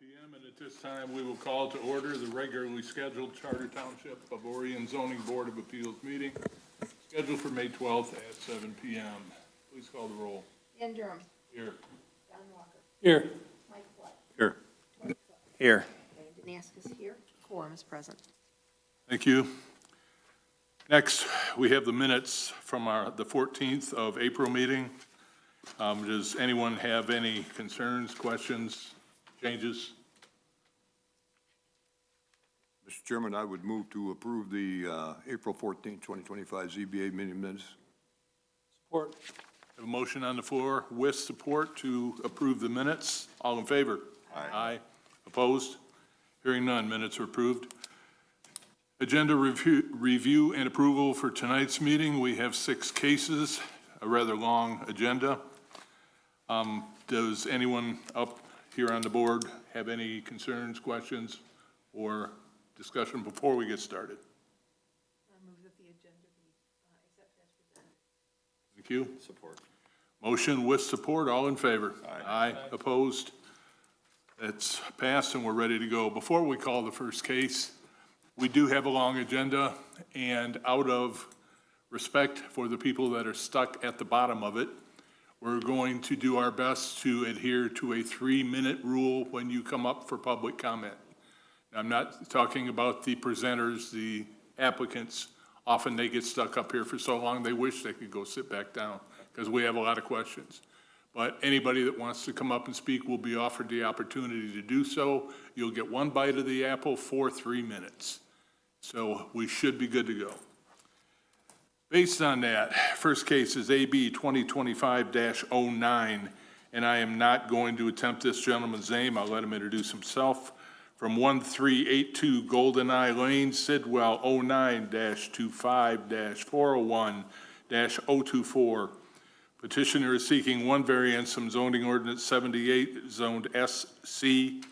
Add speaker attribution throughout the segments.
Speaker 1: p.m. and at this time we will call to order the regularly scheduled Charter Township of Orion Zoning Board of Appeals meeting scheduled for May 12th at 7 p.m. Please call the roll.
Speaker 2: Dan Durham.
Speaker 1: Here.
Speaker 2: John Walker.
Speaker 3: Here.
Speaker 2: Mike Flood.
Speaker 3: Here.
Speaker 2: Mike Cook.
Speaker 3: Here.
Speaker 2: Brandon Ask is here. Quorum is present.
Speaker 1: Thank you. Next, we have the minutes from the 14th of April meeting. Does anyone have any concerns, questions, changes?
Speaker 4: Mr. Chairman, I would move to approve the April 14, 2025 ZBA meeting minutes.
Speaker 3: Support.
Speaker 1: Have a motion on the floor with support to approve the minutes. All in favor?
Speaker 4: Aye.
Speaker 1: Aye. Opposed? Hearing none, minutes are approved. Agenda review and approval for tonight's meeting. We have 6 cases, a rather long agenda. Does anyone up here on the board have any concerns, questions, or discussion before we get started?
Speaker 2: I move that the agenda be accepted as presented.
Speaker 1: Thank you.
Speaker 4: Support.
Speaker 1: Motion with support. All in favor?
Speaker 4: Aye.
Speaker 1: Aye. Opposed? It's passed and we're ready to go. Before we call the first case, we do have a long agenda, and out of respect for the people that are stuck at the bottom of it, we're going to do our best to adhere to a 3-minute rule when you come up for public comment. I'm not talking about the presenters, the applicants. Often they get stuck up here for so long they wish they could go sit back down because we have a lot of questions. But anybody that wants to come up and speak will be offered the opportunity to do so. You'll get 1 bite of the apple for 3 minutes. So we should be good to go. Based on that, first case is AB 2025-09, and I am not going to attempt this gentleman's name. I'll let him introduce himself. From 1382 GoldenEye Lane, Sidwell, 09-25-401-024. Petitioner is seeking 1 variance from zoning ordinance 78, zoned SC.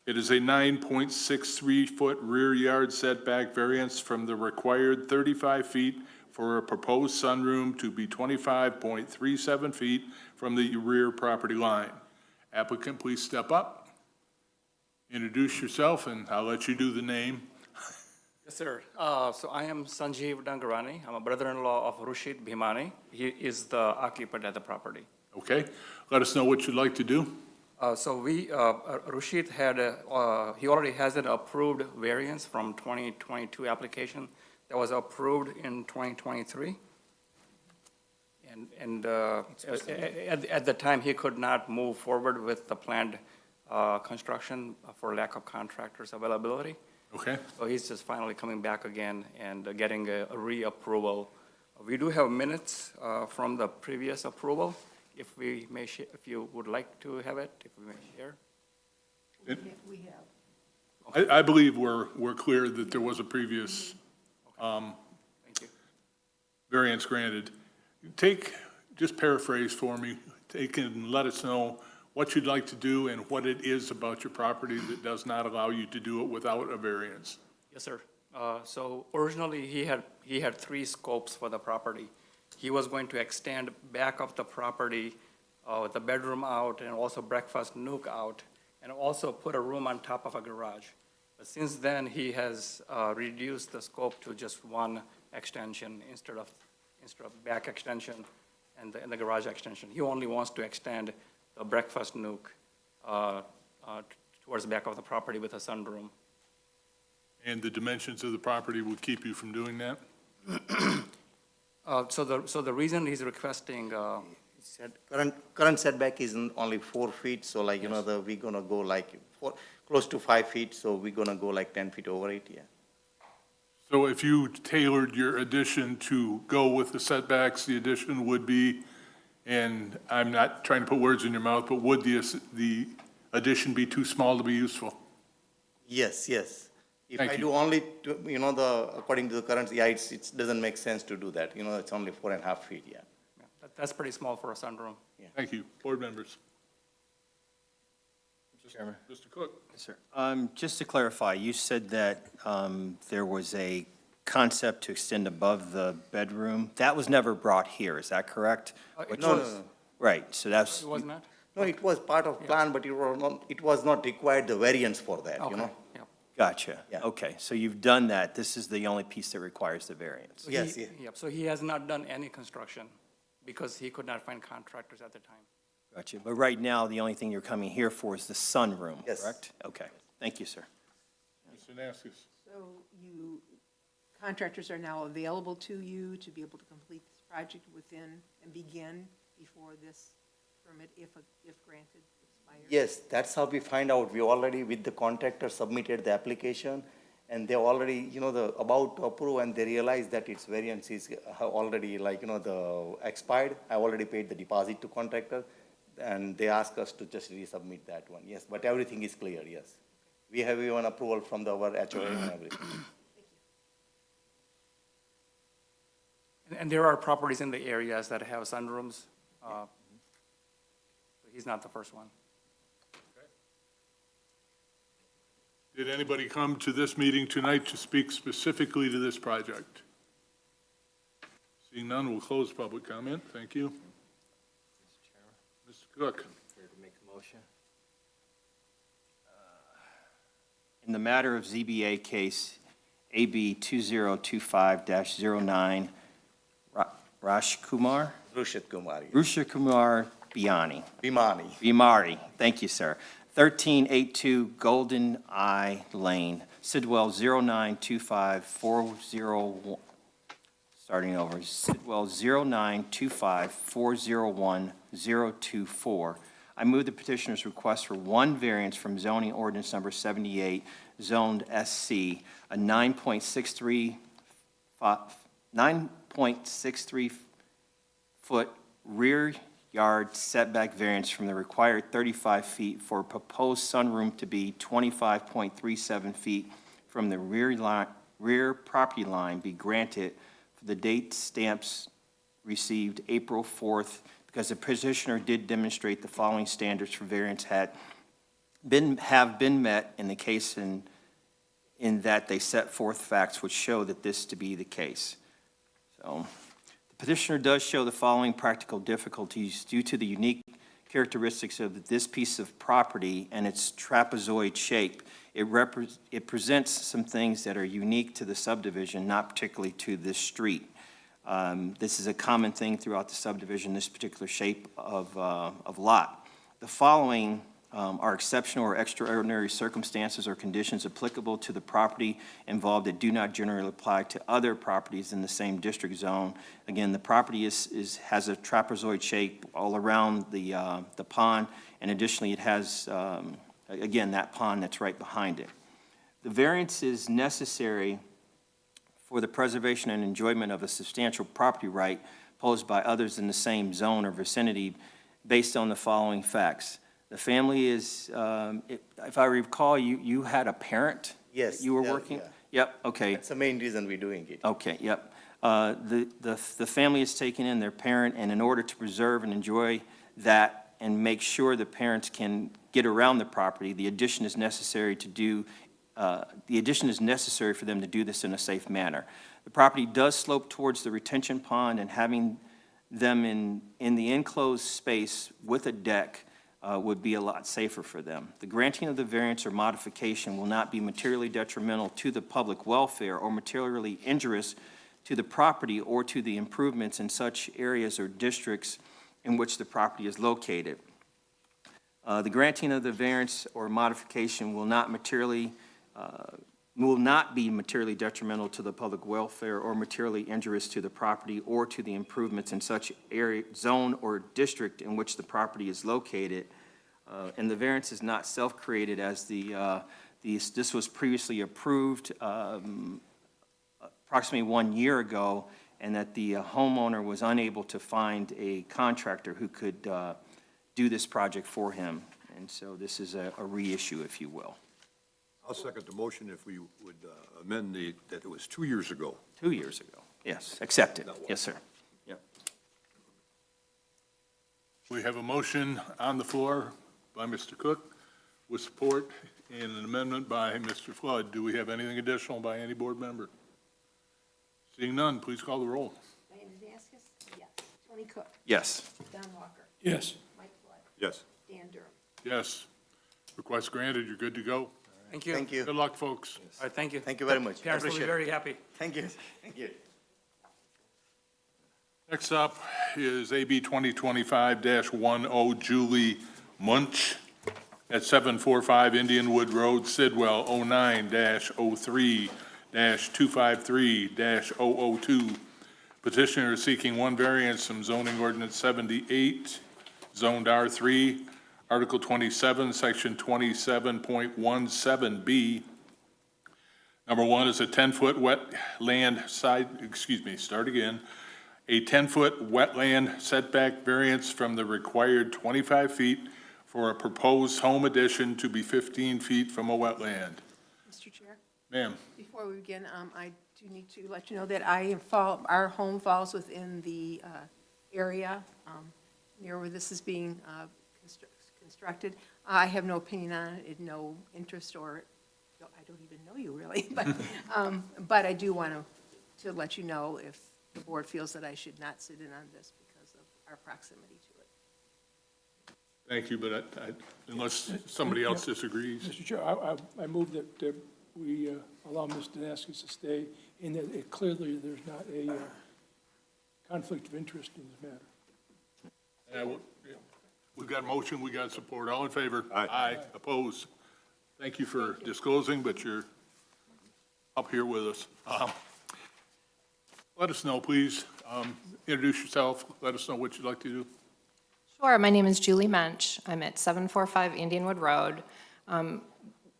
Speaker 1: It is a 9.63-foot rear yard setback variance from the required 35 feet for a proposed sunroom to be 25.37 feet from the rear property line. Applicant, please step up, introduce yourself, and I'll let you do the name.
Speaker 3: Yes, sir. So I am Sanjeev Dangarani. I'm a brother-in-law of Rushit Bhimani. He is the occupant at the property.
Speaker 1: Okay, let us know what you'd like to do.
Speaker 3: Rushit he already has an approved variance from 2022 application that was approved in 2023. And at the time, he could not move forward with the planned construction for lack of contractors availability.
Speaker 1: Okay,
Speaker 3: So he's just finally coming back again and getting a reapproval. We do have minutes from the previous approval. If we may, if you would like to have it, if we may share.
Speaker 2: We have.
Speaker 1: I believe we're clear that there was a previous
Speaker 3: Thank you.
Speaker 1: variance granted. Just paraphrase for me, and let us know what you'd like to do and what it is about your property that does not allow you to do it without a variance.
Speaker 3: Yes, sir. So originally, he had 3 scopes for the property. He was going to extend back of the property, the bedroom out, and also breakfast nook out, and also put a room on top of a garage. But since then, he has reduced the scope to just 1 extension instead of back extension and the garage extension. He only wants to extend the breakfast nook towards the back of the property with a sunroom.
Speaker 1: And the dimensions of the property would keep you from doing that?
Speaker 3: So the reason he's requesting,
Speaker 5: Current setback is only 4 feet, so like, you know, we're gonna go like close to 5 feet, so we're gonna go like 10 feet over it, yeah.
Speaker 1: So if you tailored your addition to go with the setbacks, the addition would be, and I'm not trying to put words in your mouth, but would the addition be too small to be useful?
Speaker 5: Yes, yes. If
Speaker 1: Thank
Speaker 5: I
Speaker 1: you.
Speaker 5: do only, according to the current, yeah, it doesn't make sense to do that, you know, it's only 4.5 feet, yeah.
Speaker 3: that's pretty small for a sunroom.
Speaker 1: Thank you. Board members.
Speaker 6: Mr. Chairman.
Speaker 1: Mr. Cook.
Speaker 6: Yes, sir. Just to clarify, you said that there was a concept to extend above the bedroom. That was never brought here, is that correct?
Speaker 3: It
Speaker 5: No,
Speaker 3: was-
Speaker 5: no, no.
Speaker 6: Right, so that's,
Speaker 3: It was not?
Speaker 5: No, it was part of plan, but it was not required the variance for that, you know?
Speaker 3: Okay, yeah.
Speaker 6: Gotcha.
Speaker 5: Yeah.
Speaker 6: Okay, so you've done that. This is the only piece that requires the variance.
Speaker 5: Yes,
Speaker 3: He-
Speaker 5: yeah.
Speaker 3: Yep, so he has not done any construction because he could not find contractors at the time.
Speaker 6: Gotcha. But right now, the only thing you're coming here for is the sunroom,
Speaker 5: Yes.
Speaker 6: correct? Okay, thank you, sir.
Speaker 1: Mr. Naskis.
Speaker 2: So contractors are now available to you to be able to complete this project within and begin before this permit, if granted, expires?
Speaker 5: Yes, that's how we find out. We already, with the contractor, submitted the application, and they already, about to approve, and they realize that its variance is already the expired. I already paid the deposit to contractor, and they ask us to just resubmit that one, yes. But everything is clear, yes. We have even approval from our HOA and everything.
Speaker 3: And there are properties in the areas that have sunrooms. So he's not the first one.
Speaker 1: Did anybody come to this meeting tonight to speak specifically to this project? Seeing none, we'll close public comment. Thank you. Mr. Cook.
Speaker 6: Prepared to make a motion? In the matter of ZBA case AB 2025-09, Raj Kumar?
Speaker 5: Rushit Kumar,
Speaker 6: Rusha Kumar Biani.
Speaker 5: Bimani.
Speaker 6: Bimari, thank you, sir. 1382 Golden Eye Lane, Sidwell 0925401, starting over, Sidwell 0925401-024. I move the petitioner's request for one variance from zoning ordinance number 78, zoned SC, a 9.63 foot rear yard setback variance from the required 35 feet for proposed sunroom to be 25.37 feet from the rear property line be granted for the date stamps received April 4th, because the petitioner did demonstrate the following standards for variance have been met in the case in that they set forth facts which show that this to be the case. So, the petitioner does show the following practical difficulties due to the unique characteristics of this piece of property and its trapezoid shape. It presents some things that are unique to the subdivision, not particularly to this street. This is a common thing throughout the subdivision, this particular shape of lot. The following are exceptional or extraordinary circumstances or conditions applicable to the property involved that do not generally apply to other properties in the same district zone. Again, the property has a trapezoid shape all around the pond, and additionally, it has, again, that pond that's right behind it. The variance is necessary for the preservation and enjoyment of a substantial property right posed by others in the same zone or vicinity based on the following facts. The family is, if I recall, you had a parent?
Speaker 5: Yes,
Speaker 6: that you were
Speaker 5: yeah,
Speaker 6: working?
Speaker 5: yeah.
Speaker 6: Yep, okay.
Speaker 5: That's the main reason we're doing it.
Speaker 6: Okay, yep. The family is taking in their parent, and in order to preserve and enjoy that and make sure the parents can get around the property, the addition is necessary for them to do this in a safe manner. The property does slope towards the retention pond, and having them in the enclosed space with a deck would be a lot safer for them. The granting of the variance or modification will not be materially detrimental to the public welfare or materially injurious to the property or to the improvements in such areas or districts in which the property is located. The granting of the variance or modification will not be materially detrimental to the public welfare or materially injurious to the property or to the improvements in such area, zone, or district in which the property is located. And the variance is not self-created, as this was previously approved approximately 1 year ago, and that the homeowner was unable to find a contractor who could do this project for him. And so this is a reissue, if you will.
Speaker 4: I'll second the motion if we would amend that it was 2 years ago.
Speaker 6: 2 years ago, yes, accepted,
Speaker 4: That one.
Speaker 6: yes, sir. Yep.
Speaker 1: We have a motion on the floor by Mr. Cook with support and an amendment by Mr. Flood. Do we have anything additional by any board member? Seeing none, please call the roll.
Speaker 2: Diana Daskis? Yes. Tony Cook?
Speaker 6: Yes.
Speaker 2: Don Walker?
Speaker 1: Yes.
Speaker 2: Mike Flood?
Speaker 4: Yes.
Speaker 2: Dan
Speaker 1: Yes. Request granted, you're good to go.
Speaker 3: Thank you.
Speaker 5: Thank you.
Speaker 1: Good luck, folks.
Speaker 3: All right, thank you.
Speaker 5: Thank you very much.
Speaker 3: Parents will be
Speaker 5: Appreciate it.
Speaker 3: very happy.
Speaker 5: Thank you. Thank you.
Speaker 1: Next up is AB 2025-10 Julie Munch at 745 Indianwood Road, Sidwell, 09-03-253-002. Petitioner is seeking one variance from zoning ordinance 78, zoned R3, Article 27, Section 27.17B. Number one is a 10-foot wetland a 10-foot wetland setback variance from the required 25 feet for a proposed home addition to be 15 feet from a wetland.
Speaker 2: Mr. Chair,
Speaker 1: Ma'am,
Speaker 2: before we begin, I do need to let you know that our home falls within the area near where this is being constructed. I have no opinion on it, no interest, or I don't even know you really, but I do want to let you know if the board feels that I should not sit in on this because of our proximity to it.
Speaker 1: thank you, but unless somebody else disagrees.
Speaker 7: Mr. Chair, I move that we allow Ms. Danaskis to stay, in that it clearly there's not a conflict of interest in this matter.
Speaker 1: We've got a motion, we got support. All in favor? Aye. Opposed? Thank you for disclosing, but you're up here with us. Let us know, please. Introduce yourself. Let us know what you'd like to do.
Speaker 8: Sure. My name is Julie Mensch. I'm at 745 Indianwood Road.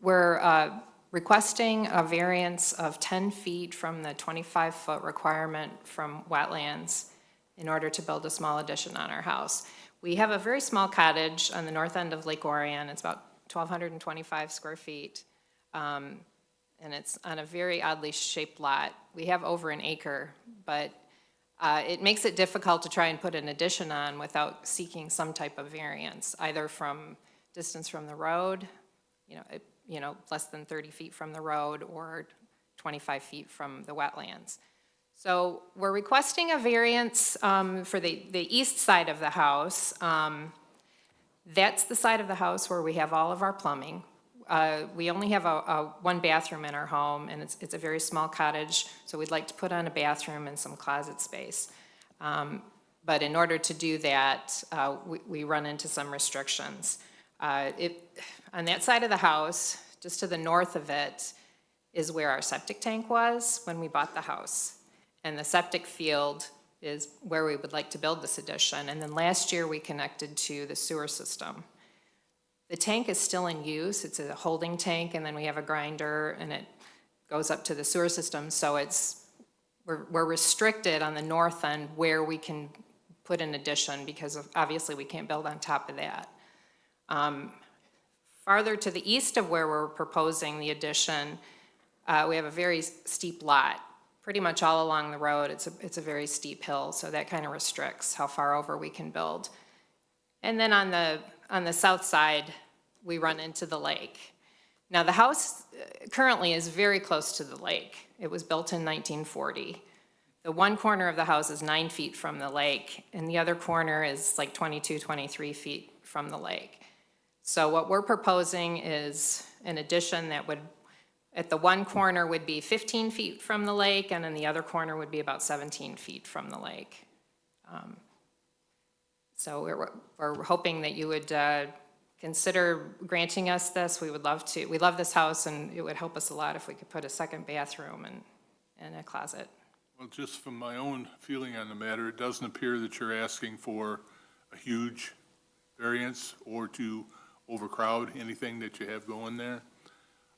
Speaker 8: We're requesting a variance of 10 feet from the 25-foot requirement from wetlands in order to build a small addition on our house. We have a very small cottage on the north end of Lake Orion. It's about 1,225 square feet, and it's on a very oddly shaped lot. We have over an acre, but it makes it difficult to try and put an addition on without seeking some type of variance, either from distance from the road, less than 30 feet from the road, or 25 feet from the wetlands. So we're requesting a variance for the east side of the house. That's the side of the house where we have all of our plumbing. We only have one bathroom in our home, and it's a very small cottage, so we'd like to put on a bathroom and some closet space. But in order to do that, we run into some restrictions. On that side of the house, just to the north of it, is where our septic tank was when we bought the house. And the septic field is where we would like to build this addition. And then last year, we connected to the sewer system. The tank is still in use. It's a holding tank, and then we have a grinder, and it goes up to the sewer system. So we're restricted on the north end where we can put an addition because obviously we can't build on top of that. Farther to the east of where we're proposing the addition, we have a very steep lot. Pretty much all along the road, it's a very steep hill, so that kind of restricts how far over we can build. And then on the south side, we run into the lake. Now, the house currently is very close to the lake. It was built in 1940. The one corner of the house is 9 feet from the lake, and the other corner is like 22, 23 feet from the lake. So what we're proposing is an addition that would, at the one corner would be 15 feet from the lake, and then the other corner would be about 17 feet from the lake. So we're hoping that you would consider granting us this. We would love to. We love this house, and it would help us a lot if we could put a second bathroom and a closet.
Speaker 1: Well, just from my own feeling on the matter, it doesn't appear that you're asking for a huge variance or to overcrowd anything that you have going there.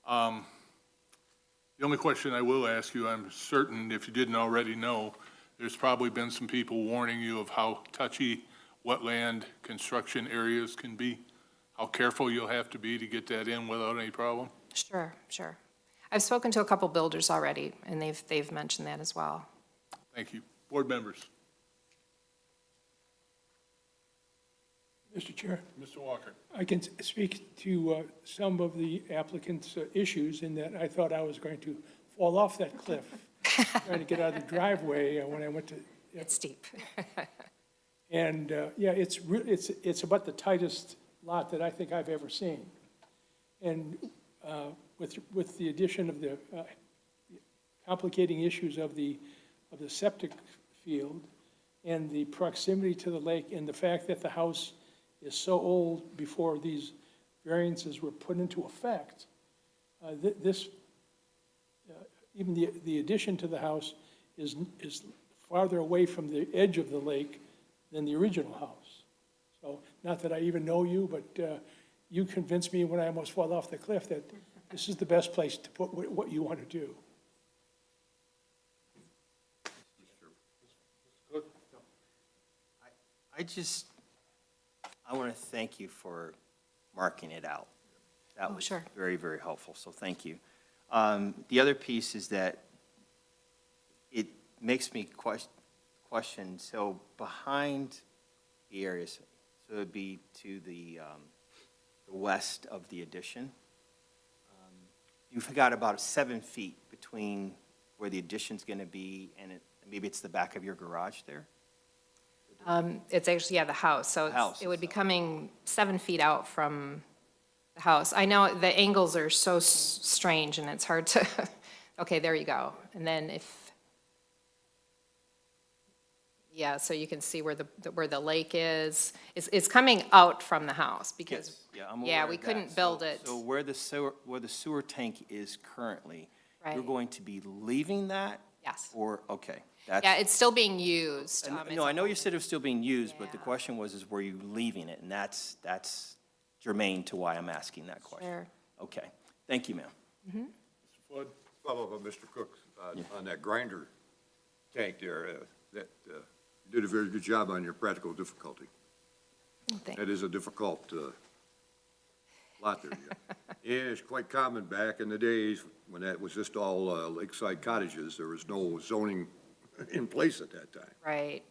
Speaker 1: The only question I will ask you, I'm certain if you didn't already know, there's probably been some people warning you of how touchy wetland construction areas can be, how careful you'll have to be to get that in without any problem?
Speaker 8: Sure. I've spoken to a couple builders already, and they've mentioned that as well.
Speaker 1: Thank you. Board members.
Speaker 7: Mr. Chair,
Speaker 1: Mr. Walker.
Speaker 7: I can speak to some of the applicant's issues in that I thought I was going to fall off that cliff trying to get out of the driveway when I went to.
Speaker 8: It's steep.
Speaker 7: And, yeah, it's about the tightest lot that I think I've ever seen. And with the addition of the complicating issues of the septic field and the proximity to the lake and the fact that the house is so old before these variances were put into effect, even the addition to the house is farther away from the edge of the lake than the original house. So, not that I even know you, but you convinced me when I almost fell off the cliff that this is the best place to put what you want to do.
Speaker 6: I want to thank you for marking it out. That was
Speaker 8: sure.
Speaker 6: very, very helpful, so thank you. The other piece is that it makes me question, so behind the areas, so it'd be to the west of the addition, you've got about 7 feet between where the addition's going to be and maybe it's the back of your garage there?
Speaker 8: It's actually, yeah, the house, so
Speaker 6: House
Speaker 8: it would be
Speaker 6: itself.
Speaker 8: coming 7 feet out from the house. I know the angles are so strange and it's hard to, okay, there you go. And then yeah, so you can see where the lake is. It's coming out from the house because,
Speaker 6: Yes, yeah, I'm aware
Speaker 8: yeah,
Speaker 6: of
Speaker 8: we
Speaker 6: that.
Speaker 8: couldn't build it.
Speaker 6: So where the sewer tank is currently, you're
Speaker 8: Right.
Speaker 6: going to be leaving that?
Speaker 8: Yes.
Speaker 6: Or, okay. That's.
Speaker 8: Yeah, it's still being used.
Speaker 6: No, I know you said it was still being used, but the
Speaker 8: Yeah.
Speaker 6: question was, is were you leaving it? And that's germane to why I'm asking that question.
Speaker 8: Sure.
Speaker 6: Okay, thank you, ma'am.
Speaker 1: Mr. Flood?
Speaker 4: Follow up on Mr. Cook, on that grinder tank there, that, you did a very good job on your practical difficulty.
Speaker 8: Thank-
Speaker 4: That is a difficult lot there. Yeah, it's quite common back in the days when that was just all lakeside cottages. There was no zoning in place at that time.
Speaker 8: Right.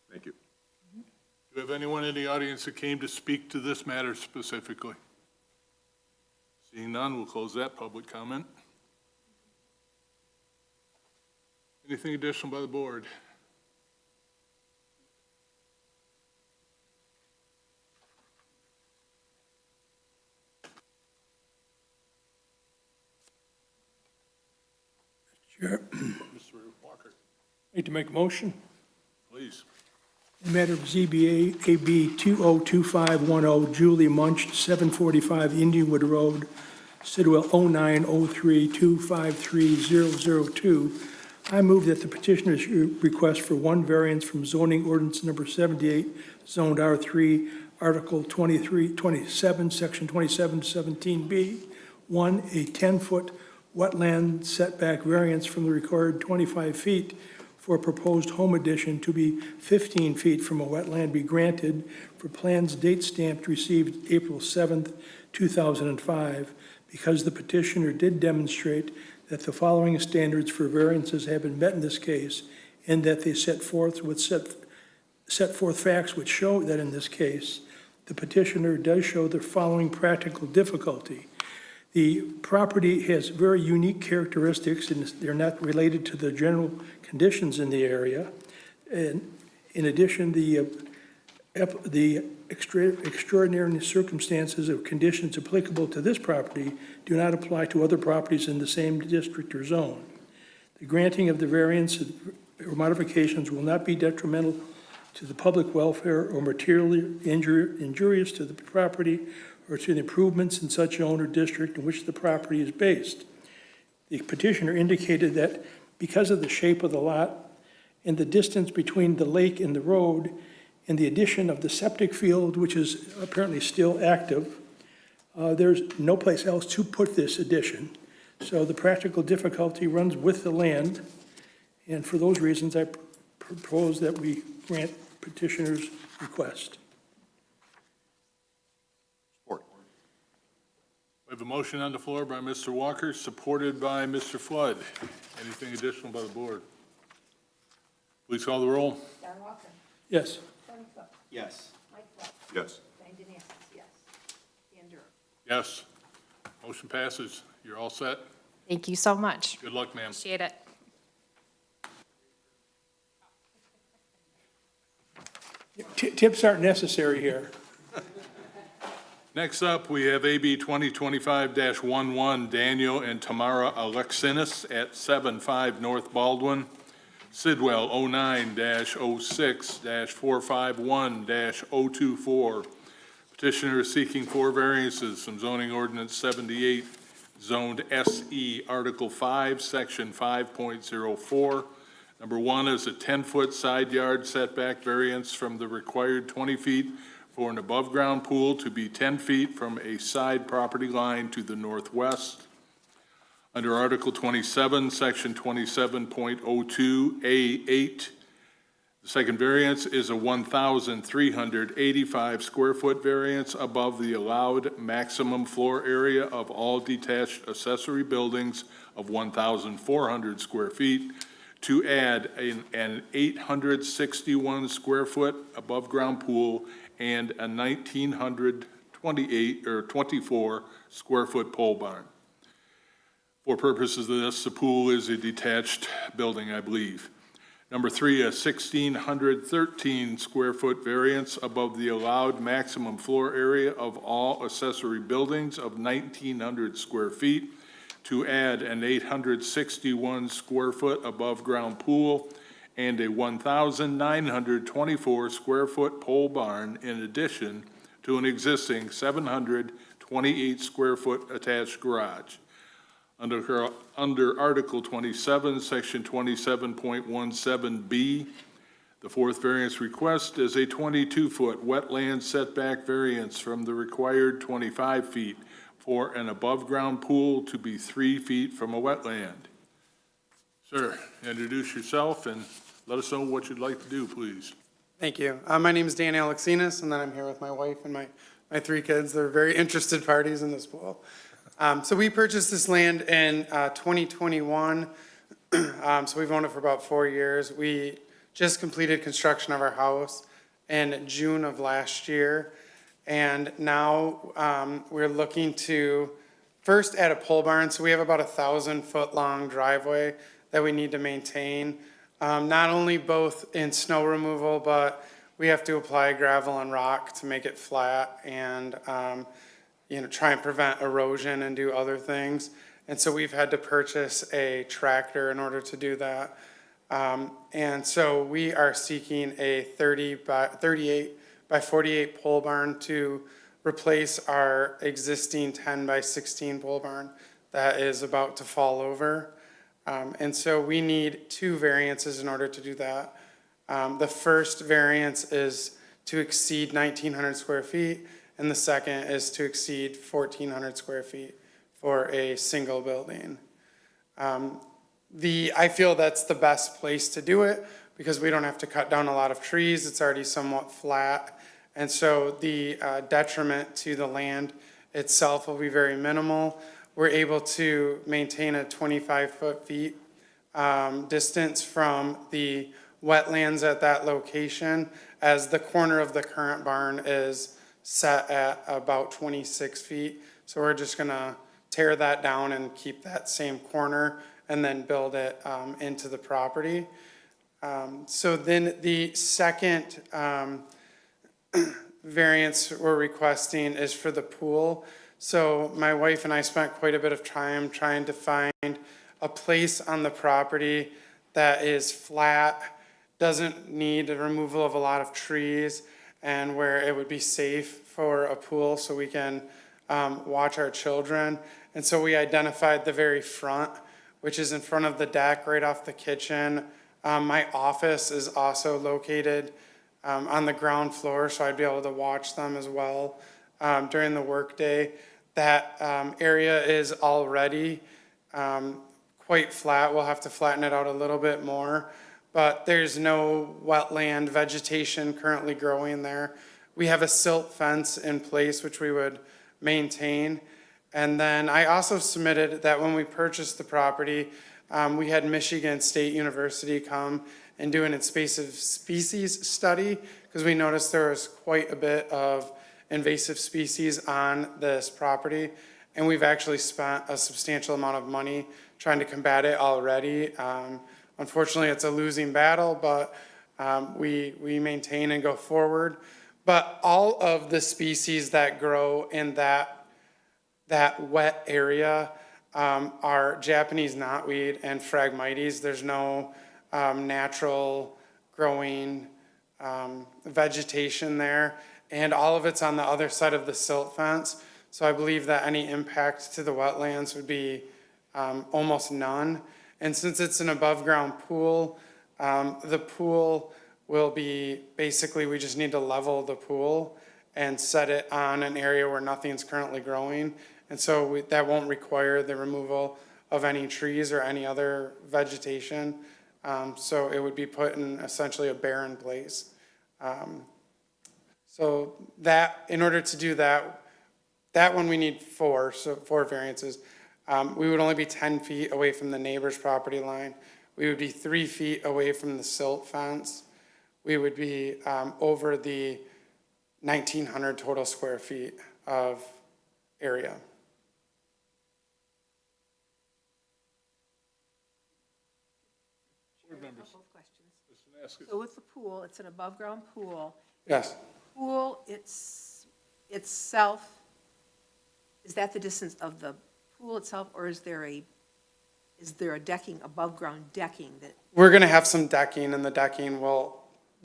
Speaker 4: Thank you.
Speaker 1: Do you have anyone in the audience that came to speak to this matter specifically? Seeing none, we'll close that public comment. Anything additional by the board?
Speaker 7: Chair,
Speaker 1: Mr. Walker,
Speaker 7: I'd like to make a motion.
Speaker 1: please.
Speaker 7: In the matter of ZBA AB 202510, Julie Munch, 745 Indianwood Road, Sidwell 0903253002. I move that the petitioner's request for one variance from zoning ordinance number 78, zoned R3, Article 27, Section 2717B, 1, a 10-foot wetland setback variance from the required 25 feet for a proposed home addition to be 15 feet from a wetland be granted for plans date stamped received April 7th, 2005, because the petitioner did demonstrate that the following standards for variances have been met in this case, and that they set forth facts which show that in this case, the petitioner does show the following practical difficulty. The property has very unique characteristics, and they're not related to the general conditions in the area. And in addition, the extraordinary circumstances of conditions applicable to this property do not apply to other properties in the same district or zone. The granting of the variance or modifications will not be detrimental to the public welfare or materially injurious to the property or to the improvements in such zone or district in which the property is based. The petitioner indicated that because of the shape of the lot and the distance between the lake and the road and the addition of the septic field, which is apparently still active, there's no place else to put this addition. So the practical difficulty runs with the land. And for those reasons, I propose that we grant petitioner's request.
Speaker 4: Support.
Speaker 1: We have a motion on the floor by Mr. Walker, supported by Mr. Flood. Anything additional by the board? Please call the roll.
Speaker 2: Don Walker.
Speaker 7: Yes.
Speaker 2: Tony Cook.
Speaker 6: Yes.
Speaker 2: Mike Flood.
Speaker 4: Yes.
Speaker 2: Diane Danese, yes. Dan Durham.
Speaker 1: Yes. Motion passes. You're all set.
Speaker 8: Thank you so much.
Speaker 1: Good luck, ma'am.
Speaker 8: Appreciate it.
Speaker 7: Tips aren't necessary here.
Speaker 1: Next up, we have AB 2025-11, Daniel and Tamara Alexinis at 75 North Baldwin. Sidwell 09-06-451-024. Petitioner is seeking 4 variances from zoning ordinance 78, zoned SE, Article 5, Section 5.04. Number 1 is a 10-foot side yard setback variance from the required 20 feet for an above-ground pool to be 10 feet from a side property line to the northwest. Under Article 27, Section 27.02A8, the second variance is a 1,385 square foot variance above the allowed maximum floor area of all detached accessory buildings of 1,400 square feet to add an 861 square foot above-ground pool and a 1,928 or 24 square foot pole barn. For purposes of this, the pool is a detached building, I believe. Number 3, a 1,613 square foot variance above the allowed maximum floor area of all accessory buildings of 1,900 square feet to add an 861 square foot above-ground pool and a 1,924 square foot pole barn in addition to an existing 728 square foot attached garage. Under Article 27, Section 27.17B, the fourth variance request is a 22-foot wetland setback variance from the required 25 feet for an above-ground pool to be 3 feet from a wetland. Sir, introduce yourself and let us know what you'd like to do, please.
Speaker 9: Thank you. My name is Dan Alexinas, and then I'm here with my wife and my 3 kids. They're very interested parties in this pool. So we purchased this land in 2021. So we've owned it for about 4 years. We just completed construction of our house in June of last year. And now we're looking to first add a pole barn. So we have about 1,000-foot long driveway that we need to maintain. Not only both in snow removal, but we have to apply gravel and rock to make it flat and try and prevent erosion and do other things. And so we've had to purchase a tractor in order to do that. And so we are seeking a 38 by 48 pole barn to replace our existing 10 by 16 pole barn that is about to fall over. And so we need 2 variances in order to do that. The first variance is to exceed 1,900 square feet, and the second is to exceed 1,400 square feet for a single building. I feel that's the best place to do it because we don't have to cut down a lot of trees. It's already somewhat flat. And so the detriment to the land itself will be very minimal. We're able to maintain a 25 feet distance from the wetlands at that location, as the corner of the current barn is set at about 26 feet. So we're just gonna tear that down and keep that same corner and then build it into the property. So then the second variance we're requesting is for the pool. So my wife and I spent quite a bit of time trying to find a place on the property that is flat, doesn't need the removal of a lot of trees, and where it would be safe for a pool so we can watch our children. And so we identified the very front, which is in front of the deck right off the kitchen. My office is also located on the ground floor, so I'd be able to watch them as well during the workday. That area is already quite flat. We'll have to flatten it out a little bit more, but there's no wetland vegetation currently growing there. We have a silt fence in place, which we would maintain. And then I also submitted that when we purchased the property, we had Michigan State University come and do an invasive species study, because we noticed there was quite a bit of invasive species on this property. And we've actually spent a substantial amount of money trying to combat it already. Unfortunately, it's a losing battle, but we maintain and go forward. But all of the species that grow in that wet area are Japanese knotweed and Phragmites. There's no natural growing vegetation there, and all of it's on the other side of the silt fence. So I believe that any impact to the wetlands would be almost none. And since it's an above-ground pool, the pool will be, basically, we just need to level the pool and set it on an area where nothing's currently growing. And so that won't require the removal of any trees or any other vegetation. So it would be put in essentially a barren place. So that, in order to do that, that one we need four variances. We would only be 10 feet away from the neighbor's property line. We would be 3 feet away from the silt fence. We would be over the 1,900 total square feet of area.
Speaker 1: Board members,
Speaker 2: Couple of questions.
Speaker 1: just ask it.
Speaker 2: So with the pool, it's an above-ground pool.
Speaker 9: Yes,
Speaker 2: Pool itself, is that the distance of the pool itself, or is there a decking, above-ground decking that,
Speaker 9: we're gonna have some decking, and the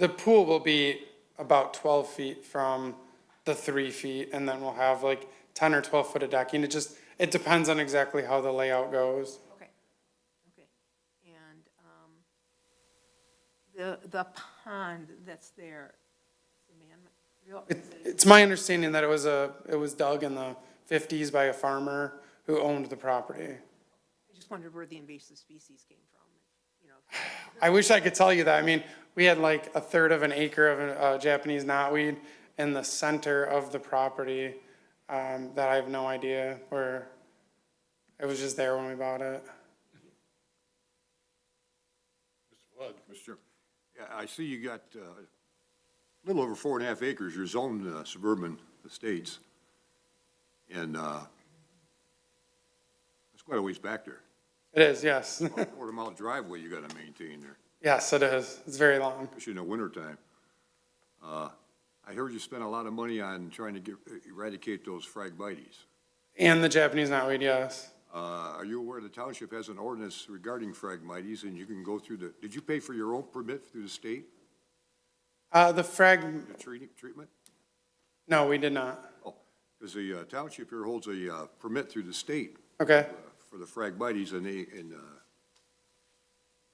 Speaker 9: pool will be about 12 feet from the 3 feet, and then we'll have like 10 or 12 foot of decking. It depends on exactly how the layout goes.
Speaker 2: okay, okay. And the pond that's there, is a man, real,
Speaker 9: It's my understanding that it was dug in the 50s by a farmer who owned the property.
Speaker 2: I just wondered where the invasive species came from, you know.
Speaker 9: I wish I could tell you that. I mean, we had like a third of an acre of Japanese knotweed in the center of the property that I have no idea where, it was just there when we bought it.
Speaker 1: Mr. Flood.
Speaker 4: Mr. Chairman, yeah, I see you got a little over 4.5 acres, your zoned suburban estates. And that's quite a ways back there.
Speaker 9: It is, yes.
Speaker 4: About a quarter-mile driveway you gotta maintain there,
Speaker 9: Yes, it is. It's very long.
Speaker 4: especially in the wintertime. I heard you spent a lot of money on trying to eradicate those Phragmites.
Speaker 9: And the Japanese knotweed, yes.
Speaker 4: Are you aware the township has an ordinance regarding Phragmites, and you can go through did you pay for your own permit through the state,
Speaker 9: The
Speaker 4: the treatment?
Speaker 9: no, we did not.
Speaker 4: Oh, because the township here holds a permit through the state
Speaker 9: Okay,
Speaker 4: for the Phragmites, and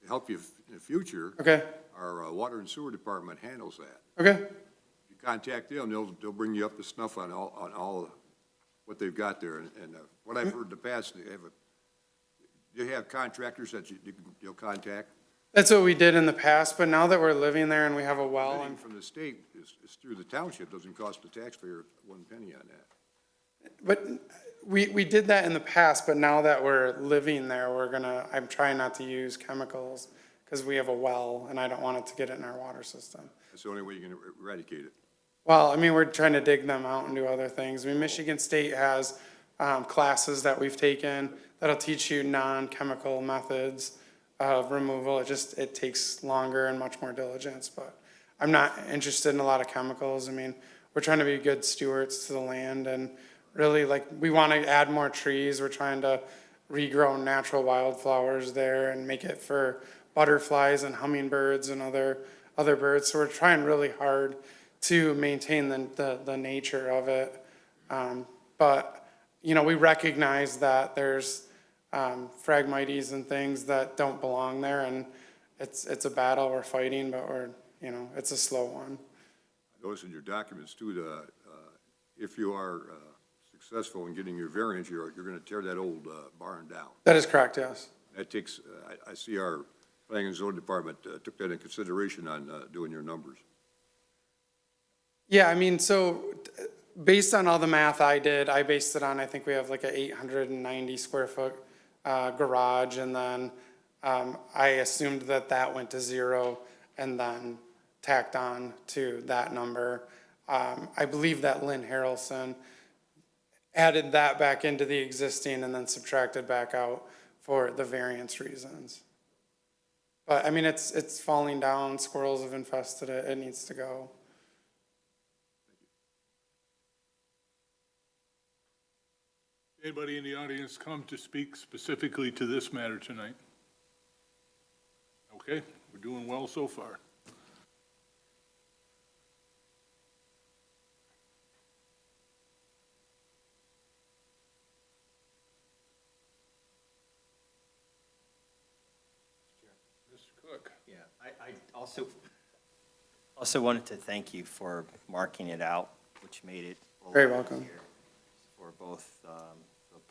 Speaker 4: to help you in the future,
Speaker 9: okay,
Speaker 4: our water and sewer department handles that.
Speaker 9: okay.
Speaker 4: If you contact them, they'll bring you up to snuff on all what they've got there. And what I've heard in the past, they have contractors that you'll contact.
Speaker 9: That's what we did in the past, but now that we're living there and we have a well,
Speaker 4: Anything from the state is through the township, doesn't cost the taxpayer 1 penny on that.
Speaker 9: but we did that in the past, but now that we're living there, I'm trying not to use chemicals because we have a well and I don't want it to get in our water system.
Speaker 4: That's the only way you can eradicate it.
Speaker 9: Well, I mean, we're trying to dig them out and do other things. I mean, Michigan State has classes that we've taken that'll teach you non-chemical methods of removal. It takes longer and much more diligence, but I'm not interested in a lot of chemicals. I mean, we're trying to be good stewards to the land, and really, like, we want to add more trees. We're trying to regrow natural wildflowers there and make it for butterflies and hummingbirds and other birds. So we're trying really hard to maintain the nature of it. But, you know, we recognize that there's Phragmites and things that don't belong there, and it's a battle we're fighting, but it's a slow one.
Speaker 4: I noticed in your documents too, if you are successful in getting your variance, you're gonna tear that old barn down.
Speaker 9: That is correct, yes.
Speaker 4: That takes, I see our planning and zoning department took that in consideration on doing your numbers.
Speaker 9: Yeah, I mean, so based on all the math I did, I based it on, I think we have like a 890 square foot garage, and then I assumed that went to zero and then tacked on to that number. I believe that Lynn Harrelson added that back into the existing and then subtracted back out for the variance reasons. But I mean, it's falling down, squirrels have infested it, it needs to go.
Speaker 1: Anybody in the audience come to speak specifically to this matter tonight? Okay, we're doing well so far. Mr. Cook?
Speaker 6: Yeah, I also wanted to thank you for marking it out, which made it a
Speaker 9: Very
Speaker 6: lot
Speaker 9: welcome.
Speaker 6: easier for both the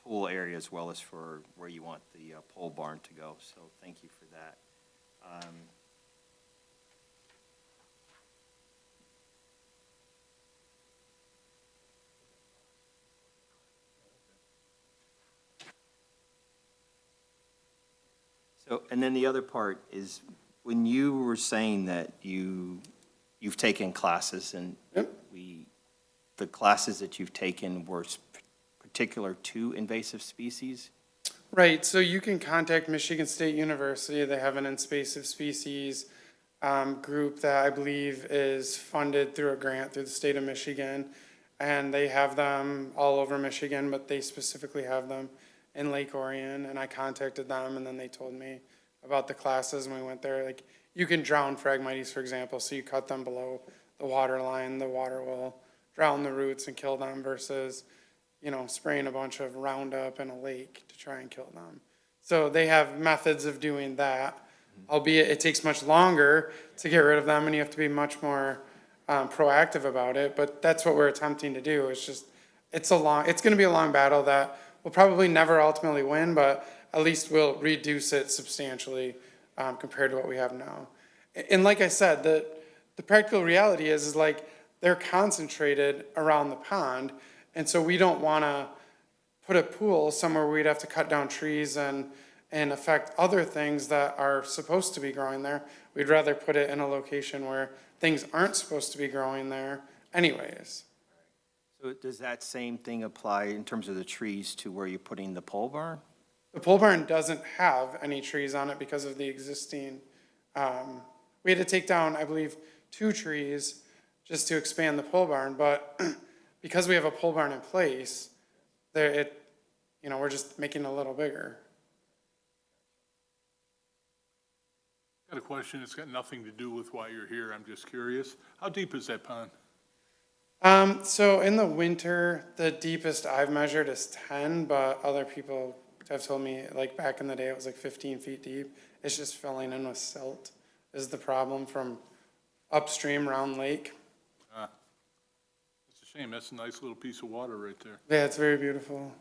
Speaker 6: pool area as well as for where you want the pole barn to go. So thank you for that. So, and then the other part is, when you were saying that you've taken classes and
Speaker 9: Yep.
Speaker 6: the classes that you've taken were particular to invasive species?
Speaker 9: Right, so you can contact Michigan State University. They have an invasive species group that I believe is funded through a grant through the state of Michigan. And they have them all over Michigan, but they specifically have them in Lake Orion. And I contacted them, and then they told me about the classes, and we went there. Like, you can drown Phragmites, for example, so you cut them below the water line. The water will drown the roots and kill them versus, you know, spraying a bunch of Roundup in a lake to try and kill them. So they have methods of doing that, albeit it takes much longer to get rid of them, and you have to be much more proactive about it. But that's what we're attempting to do. It's just, it's going to be a long battle that we'll probably never ultimately win, but at least we'll reduce it substantially compared to what we have now. And like I said, the practical reality is like, they're concentrated around the pond. And so we don't want to put a pool somewhere where we'd have to cut down trees and affect other things that are supposed to be growing there. We'd rather put it in a location where things aren't supposed to be growing there anyways.
Speaker 6: So does that same thing apply in terms of the trees to where you're putting the pole barn?
Speaker 9: The pole barn doesn't have any trees on it because of the existing, we had to take down, I believe, 2 trees just to expand the pole barn, but because we have a pole barn in place, we're just making it a little bigger.
Speaker 1: Got a question, it's got nothing to do with why you're here, I'm just curious. How deep is that pond?
Speaker 9: So in the winter, the deepest I've measured is 10, but other people have told me, like back in the day, it was like 15 feet deep. It's just filling in with silt is the problem from upstream Round Lake.
Speaker 1: It's a shame, that's a nice little piece of water right there.
Speaker 9: Yeah, it's very beautiful.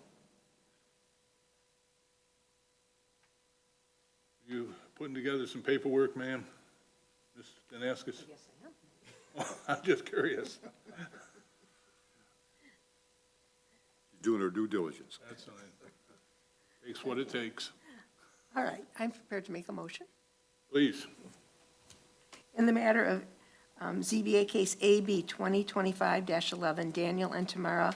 Speaker 1: You putting together some paperwork, ma'am? Ms. Danaskis?
Speaker 2: Yes, I am.
Speaker 1: I'm just curious.
Speaker 4: Doing her due diligence.
Speaker 1: That's fine. Takes what it takes.
Speaker 2: All right, I'm prepared to make a motion.
Speaker 1: Please.
Speaker 2: In the matter of ZBA case AB 2025-11, Daniel and Tamara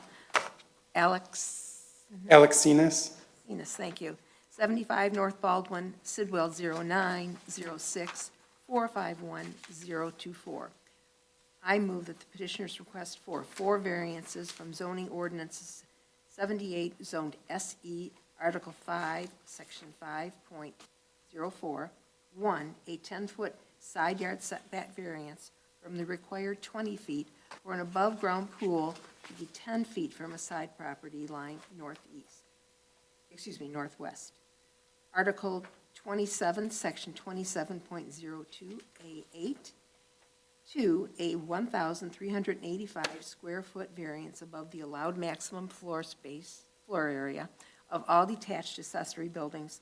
Speaker 9: Alexinas.
Speaker 2: Enos, thank you. 75 North Baldwin, Sidwell 0906 451 024. I move that the petitioner's request for 4 variances from zoning ordinances 78 zoned SE, Article 5, Section 5.04. 1, a 10-foot side yard setback variance from the required 20 feet for an above-ground pool to be 10 feet from a side property line northwest. Article 27, Section 27.02A8. 2, a 1,385 square foot variance above the allowed maximum floor area of all detached accessory buildings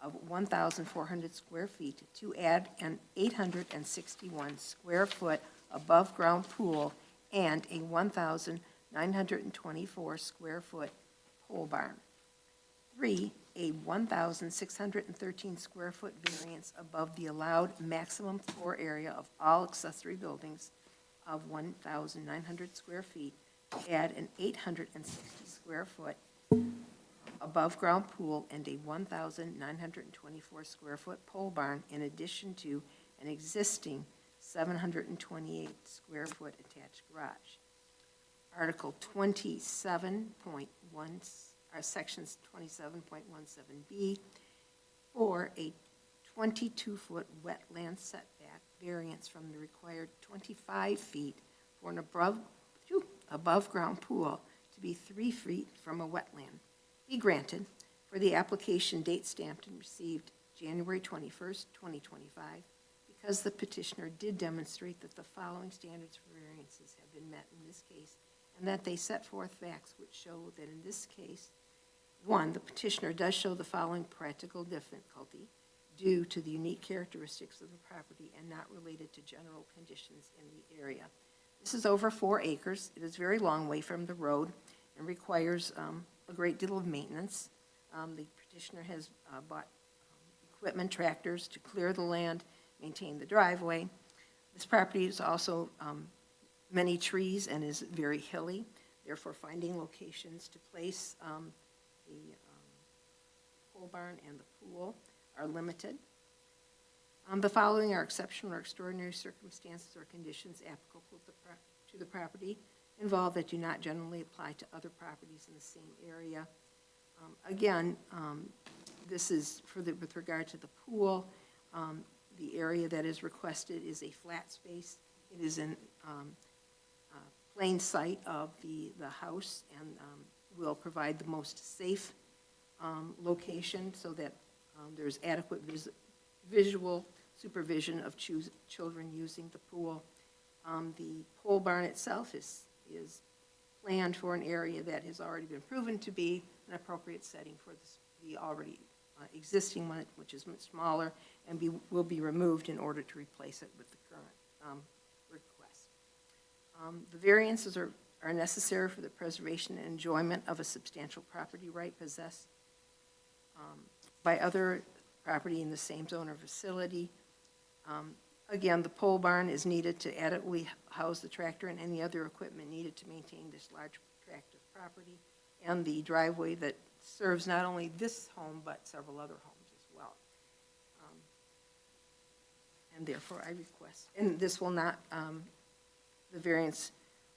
Speaker 2: of 1,400 square feet to add an 861 square foot above-ground pool and a 1,924 square foot pole barn. 3, a 1,613 square foot variance above the allowed maximum floor area of all accessory buildings of 1,900 square feet to add an 860 square foot above-ground pool and a 1,924 square foot pole barn in addition to an existing 728 square foot attached garage. Article 27.1 are sections 27.17B for a 22-foot wetland setback variance from the required 25 feet for an above-ground pool to be 3 feet from a wetland, be granted for the application date stamped and received January 21st, 2025, because the petitioner did demonstrate that the following standards for variances have been met in this case, and that they set forth facts which show that in this case, one, the petitioner does show the following practical difficulty due to the unique characteristics of the property and not related to general conditions in the area. This is over 4 acres. It is a very long way from the road and requires a great deal of maintenance. The petitioner has bought equipment, tractors, to clear the land, maintain the driveway. This property is also many trees and is very hilly, therefore finding locations to place the pole barn and the pool are limited. The following are exceptional or extraordinary circumstances or conditions applicable to the property involved that do not generally apply to other properties in the same area. Again, this is with regard to the pool. The area that is requested is a flat space. It is in plain sight of the house and will provide the most safe location so that there's adequate visual supervision of children using the pool. The pole barn itself is planned for an area that has already been proven to be an appropriate setting for the already existing one, which is much smaller, and will be removed in order to replace it with the current request. The variances are necessary for the preservation and enjoyment of a substantial property right possessed by other property in the same zone or facility. Again, the pole barn is needed to adequately house the tractor and any other equipment needed to maintain this large tract of property, and the driveway that serves not only this home, but several other homes as well. And therefore, I request, and this will not, the variance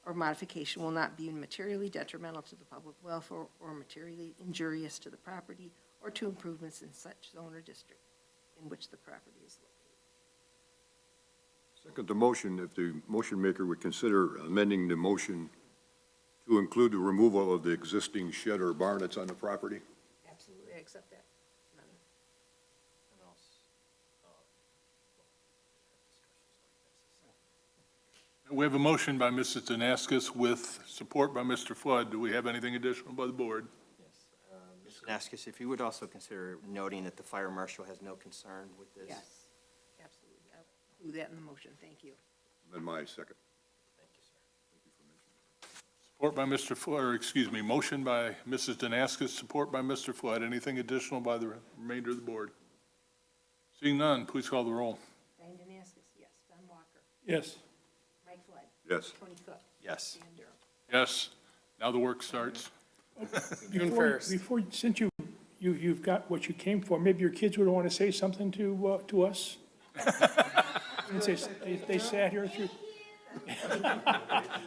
Speaker 2: or modification will not be materially detrimental to the public welfare or materially injurious to the property or to improvements in such zone or district in which the property is located.
Speaker 4: Second the motion, if the motion maker would consider amending the motion to include the removal of the existing shed or barn that's on the property.
Speaker 2: Absolutely, I accept that.
Speaker 1: We have a motion by Mrs. Danaskis with support by Mr. Flood. Do we have anything additional by the board?
Speaker 6: Ms. Naskis, if you would also consider noting that the fire marshal has no concern with this.
Speaker 2: Yes, absolutely. I'll do that in the motion. Thank you.
Speaker 4: And my second.
Speaker 1: Support by Mr. Flood, or excuse me, motion by Mrs. Danaskis, support by Mr. Flood. Anything additional by the remainder of the board? Seeing none, please call the roll.
Speaker 2: Diane Danaskis, yes. Don Walker.
Speaker 7: Yes.
Speaker 2: Mike Flood.
Speaker 4: Yes.
Speaker 2: Tony Cook.
Speaker 6: Yes.
Speaker 2: Dan Durham.
Speaker 1: Yes, now the work starts.
Speaker 9: You first.
Speaker 7: Before, since you've got what you came for, maybe your kids would want to say something to us? Since they sat here through.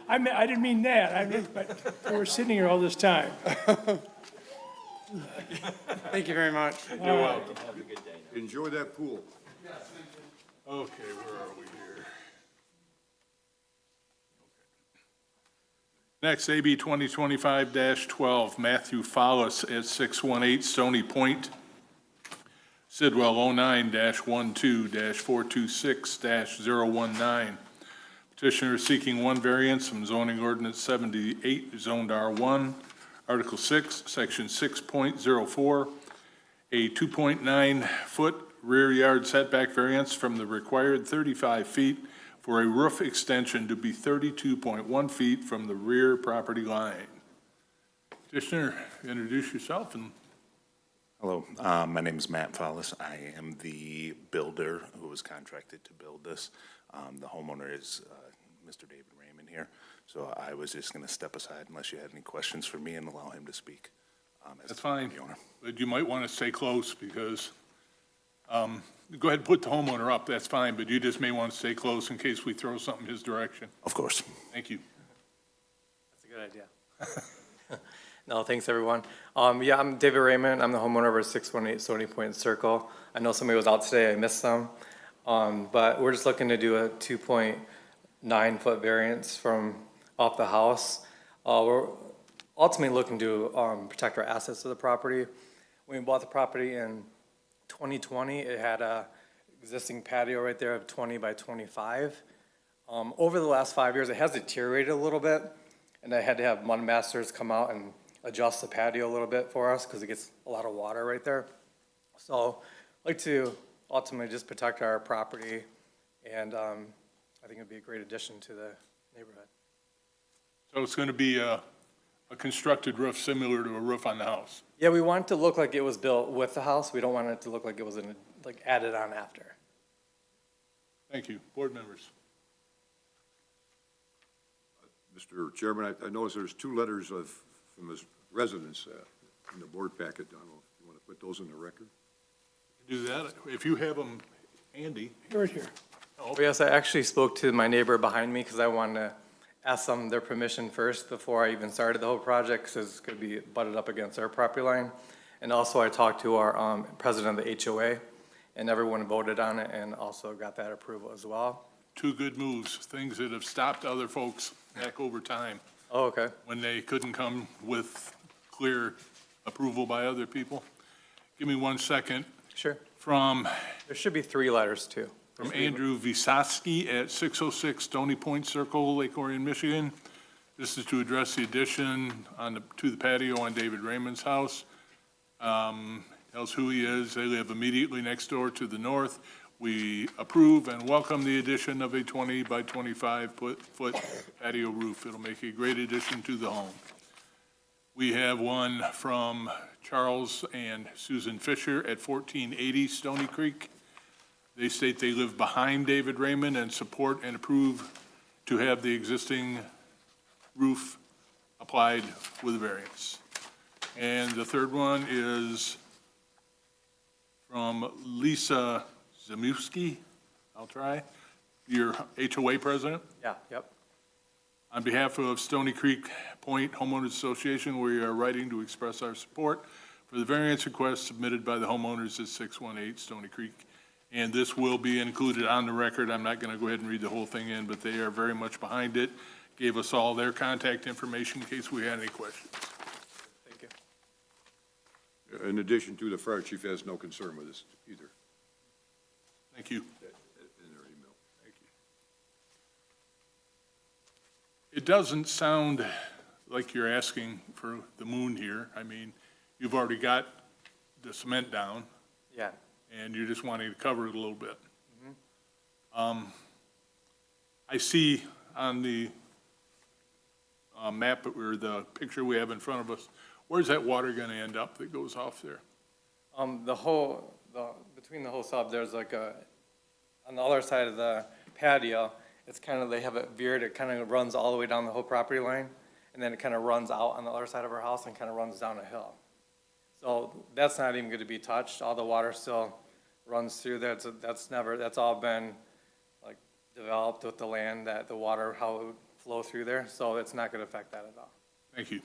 Speaker 7: I didn't mean that, but they were sitting here all this time.
Speaker 9: Thank you very much.
Speaker 1: You're welcome.
Speaker 4: Enjoy that pool.
Speaker 1: Okay, where are we here? Next, AB 2025-12, Matthew Follis at 618 Stony Point, Sidwell 09-12-426-019. Petitioner is seeking one variance from zoning ordinance 78, zoned R1, Article 6, Section 6.04, a 2.9-foot rear yard setback variance from the required 35 feet for a roof extension to be 32.1 feet from the rear property line. Petitioner, introduce yourself and
Speaker 10: Hello, my name is Matt Follis. I am the builder who was contracted to build this. The homeowner is Mr. David Raymond here, so I was just going to step aside unless you had any questions for me and allow him to speak. As
Speaker 1: that's fine.
Speaker 10: the owner.
Speaker 1: But you might want to stay close because, go ahead and put the homeowner up, that's fine, but you just may want to stay close in case we throw something his direction.
Speaker 10: Of course.
Speaker 1: Thank you.
Speaker 11: That's a good idea. No, thanks, everyone. Yeah, I'm David Raymond. I'm the homeowner of 618 Stony Point Circle. I know somebody was out today. I missed them. But we're just looking to do a 2.9-foot variance from off the house. We're ultimately looking to protect our assets of the property. When we bought the property in 2020, it had a existing patio right there of 20 by 25. Over the last 5 years, it has deteriorated a little bit, and I had to have mud masters come out and adjust the patio a little bit for us because it gets a lot of water right there. So I'd like to ultimately just protect our property, and I think it'd be a great addition to the neighborhood.
Speaker 1: So it's going to be a constructed roof similar to a roof on the house?
Speaker 11: Yeah, we want it to look like it was built with the house. We don't want it to look like it was added on after.
Speaker 1: Thank you. Board members?
Speaker 4: Mr. Chairman, I notice there's 2 letters from his residents in the board packet. I don't know if you want to put those in the record.
Speaker 1: Do that. If you have them handy.
Speaker 7: Right here.
Speaker 11: Oh, yes, I actually spoke to my neighbor behind me because I wanted to ask them their permission first before I even started the whole project because it's going to be butted up against our property line. And also I talked to our president of the HOA, and everyone voted on it and also got that approval as well.
Speaker 1: 2 good moves, things that have stopped other folks back over time
Speaker 11: Oh, okay.
Speaker 1: when they couldn't come with clear approval by other people. Give me 1 second.
Speaker 11: Sure.
Speaker 1: From
Speaker 11: There should be 3 letters too.
Speaker 1: Andrew Visosky at 606 Stony Point Circle, Lake Orion, Michigan. This is to address the addition to the patio on David Raymond's house. Tells who he is. They live immediately next door to the north. We approve and welcome the addition of a 20 by 25 foot patio roof. It'll make a great addition to the home. We have one from Charles and Susan Fisher at 1480 Stony Creek. They state they live behind David Raymond and support and approve to have the existing roof applied with a variance. And the third one is from Lisa Zamuski. I'll try. Your HOA president.
Speaker 11: Yeah, yep.
Speaker 1: On behalf of Stony Creek Point Homeowners Association, we are writing to express our support for the variance request submitted by the homeowners at 618 Stony Creek. And this will be included on the record. I'm not going to go ahead and read the whole thing in, but they are very much behind it. Gave us all their contact information in case we had any questions.
Speaker 11: Thank you.
Speaker 4: In addition to, the fire chief has no concern with this either.
Speaker 1: Thank you.
Speaker 4: In their email.
Speaker 1: Thank you. It doesn't sound like you're asking for the moon here. I mean, you've already got the cement down,
Speaker 11: Yeah.
Speaker 1: and you're just wanting to cover it a little bit. I see on the map, or the picture we have in front of us, where's that water going to end up that goes off there?
Speaker 11: Between the whole sub, there's on the other side of the patio, it's they have it veered, it kind of runs all the way down the whole property line, and then it kind of runs out on the other side of our house and kind of runs down a hill. So that's not even going to be touched. All the water still runs through there. That's all been developed with the land, that the water, how it would flow through there. So it's not going to affect that at all.
Speaker 1: Thank you.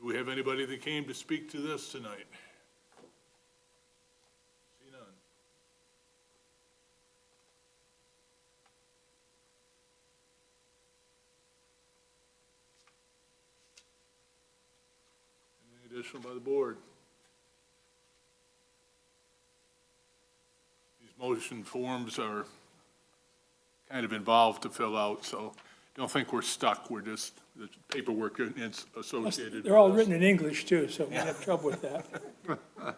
Speaker 1: Do we have anybody that came to speak to this tonight? See none. Anything additional by the board? These motion forms are kind of involved to fill out, so don't think we're stuck. We're just, the paperwork is associated.
Speaker 7: They're all
Speaker 1: with us.
Speaker 7: written in English, too, so we have trouble with that.
Speaker 1: I've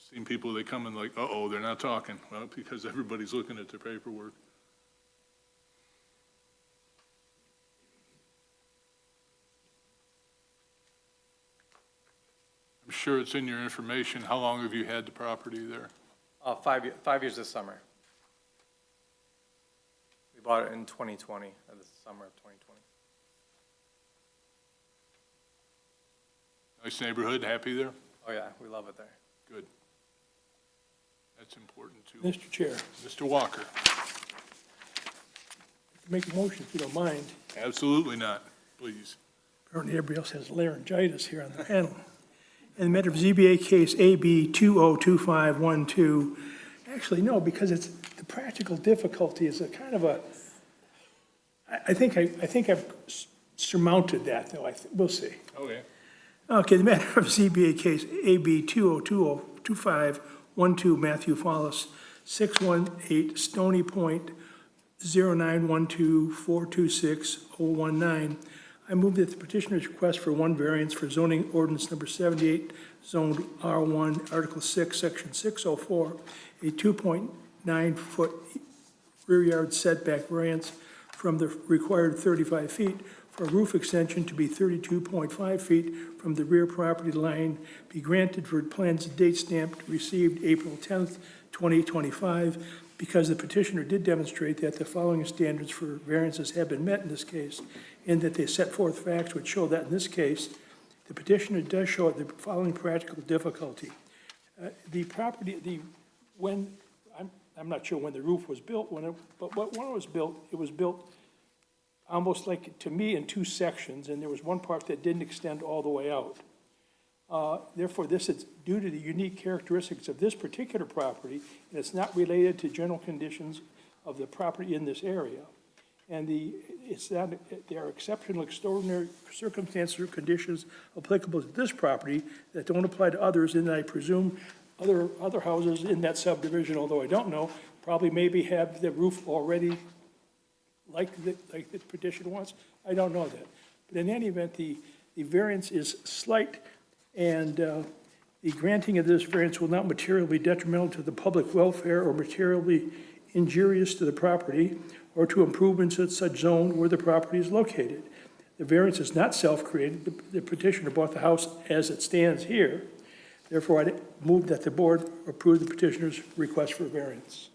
Speaker 1: seen people, they come and uh-oh, they're not talking. Well, because everybody's looking at their paperwork. I'm sure it's in your information. How long have you had the property there?
Speaker 11: 5 years this summer. We bought it in 2020, the summer of 2020.
Speaker 1: Nice neighborhood, happy there?
Speaker 11: Oh, yeah, we love it there.
Speaker 1: Good. That's important too.
Speaker 7: Mr. Chair,
Speaker 1: Mr. Walker?
Speaker 7: make a motion if you don't mind.
Speaker 1: Absolutely not, please.
Speaker 7: Apparently everybody else has laryngitis here on the panel. In the matter of ZBA case AB 202512, actually, no, because it's, the practical difficulty is a kind of a, I think I've surmounted that, though, we'll see.
Speaker 1: Okay.
Speaker 7: Okay, the matter of ZBA case AB 202512, Matthew Follis, 618 Stony Point, 0912426019. I move that the petitioner's request for one variance for zoning ordinance number 78, zoned R1, Article 6, Section 604, a 2.9-foot rear yard setback variance from the required 35 feet for a roof extension to be 32.5 feet from the rear property line be granted for plans and date stamped received April 10th, 2025, because the petitioner did demonstrate that the following standards for variances have been met in this case, and that they set forth facts which show that in this case, the petitioner does show the following practical difficulty. The property, I'm not sure when the roof was built, but when it was built almost like, to me, in two sections, and there was one part that didn't extend all the way out. Therefore, this is due to the unique characteristics of this particular property, and it's not related to general conditions of the property in this area. And there are exceptional, extraordinary circumstances or conditions applicable to this property that don't apply to others, and I presume other houses in that subdivision, although I don't know, probably maybe have the roof already like the petition wants. I don't know that. But in any event, the variance is slight, and the granting of this variance will not materially be detrimental to the public welfare or materially injurious to the property or to improvements in such zone where the property is located. The variance is not self-created. The petitioner bought the house as it stands here. Therefore, I move that the board approve the petitioner's request for a variance.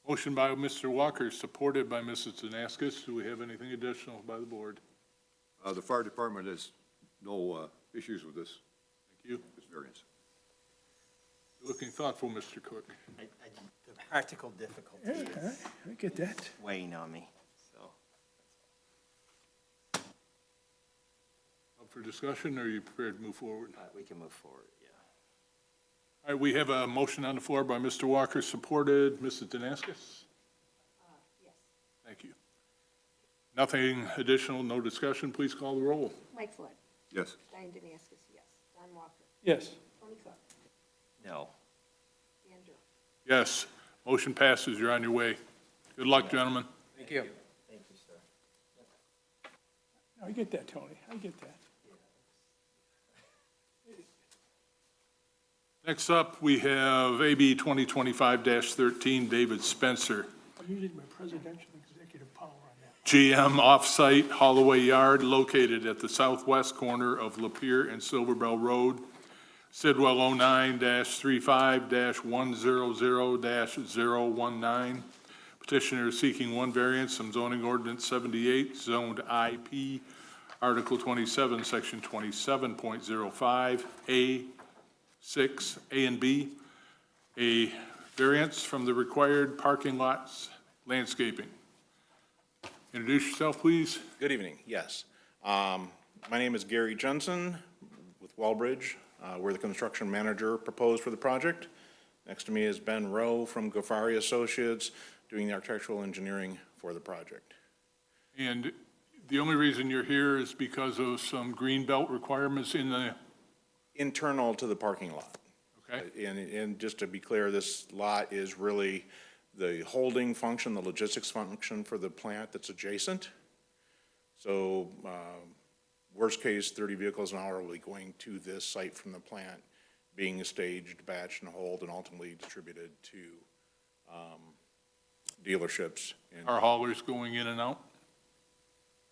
Speaker 1: Motion by Mr. Walker, supported by Mrs. Danaskis. Do we have anything additional by the board?
Speaker 4: The fire department has no issues with this,
Speaker 1: Thank you.
Speaker 4: this variance.
Speaker 1: You're looking thoughtful, Mr. Cook.
Speaker 6: The practical difficulty
Speaker 7: Yeah,
Speaker 6: is
Speaker 7: I get that.
Speaker 6: weighing on me, so.
Speaker 1: Up for discussion, or are you prepared to move forward?
Speaker 6: We can move forward, yeah.
Speaker 1: All right, we have a motion on the floor by Mr. Walker, supported. Mrs. Danaskis?
Speaker 2: Yes.
Speaker 1: Thank you. Nothing additional, no discussion. Please call the roll.
Speaker 2: Mike Flood.
Speaker 4: Yes.
Speaker 2: Diane Demaskis, yes. Don Walker.
Speaker 7: Yes.
Speaker 2: Tony Cook.
Speaker 6: No.
Speaker 2: Dan Durham.
Speaker 1: Yes, motion passes. You're on your way. Good luck, gentlemen.
Speaker 11: Thank you.
Speaker 6: Thank you, sir.
Speaker 7: I get that, Tony. I get that.
Speaker 1: Next up, we have AB 2025-13, David Spencer,
Speaker 7: I'm using my presidential executive power on that.
Speaker 1: GM Offsite Holloway Yard, located at the southwest corner of Lapeer and Silverbell Road, Sidwell 09-35-100-019. Petitioner is seeking one variance from zoning ordinance 78, zoned IP, Article 27, Section 27.05, A, 6, A and B, a variance from the required parking lots landscaping. Introduce yourself, please.
Speaker 10: Good evening, yes. My name is Gary Jensen with Wellbridge. We're the construction manager proposed for the project. Next to me is Ben Rowe from Ghaffari Associates, doing the architectural engineering for the project.
Speaker 1: And the only reason you're here is because of some green belt requirements in the,
Speaker 10: Internal to the parking lot.
Speaker 1: okay?
Speaker 10: And just to be clear, this lot is really the holding function, the logistics function for the plant that's adjacent. So, worst case, 30 vehicles an hour will be going to this site from the plant, being staged, batched, and hauled, and ultimately distributed to dealerships.
Speaker 1: Car haulers going in and out?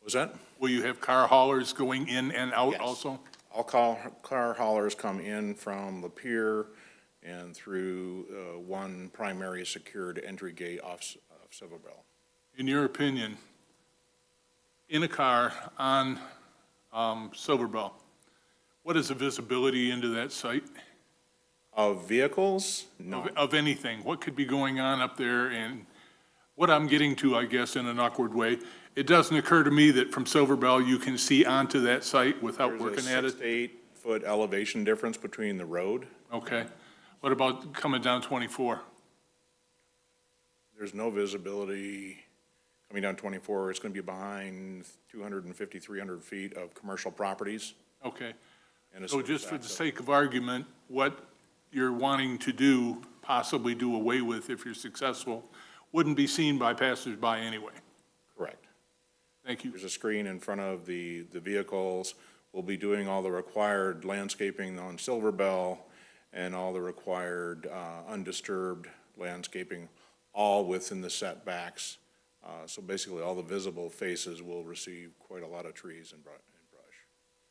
Speaker 10: Was that?
Speaker 1: Will you have car haulers going in and out
Speaker 10: Yes.
Speaker 1: also?
Speaker 10: All car haulers come in from Lapeer and through one primary secured entry gate off Silverbell.
Speaker 1: In your opinion, in a car on Silverbell, what is the visibility into that site?
Speaker 10: Of vehicles? No.
Speaker 1: Of anything? What could be going on up there? And what I'm getting to, I guess, in an awkward way, it doesn't occur to me that from Silver Bell you can see onto that site without working at
Speaker 10: There's a 6
Speaker 1: it.
Speaker 10: to 8 foot elevation difference between the road.
Speaker 1: Okay. What about coming down 24?
Speaker 10: There's no visibility coming down 24. It's going to be behind 250, 300 feet of commercial properties.
Speaker 1: Okay.
Speaker 10: And a
Speaker 1: So
Speaker 10: surface
Speaker 1: just for the
Speaker 10: access.
Speaker 1: sake of argument, what you're wanting to do, possibly do away with if you're successful, wouldn't be seen by passersby anyway.
Speaker 10: Correct.
Speaker 1: Thank you.
Speaker 10: There's a screen in front of the vehicles. We'll be doing all the required landscaping on Silver Bell and all the required undisturbed landscaping, all within the setbacks. So basically, all the visible faces will receive quite a lot of trees and brush.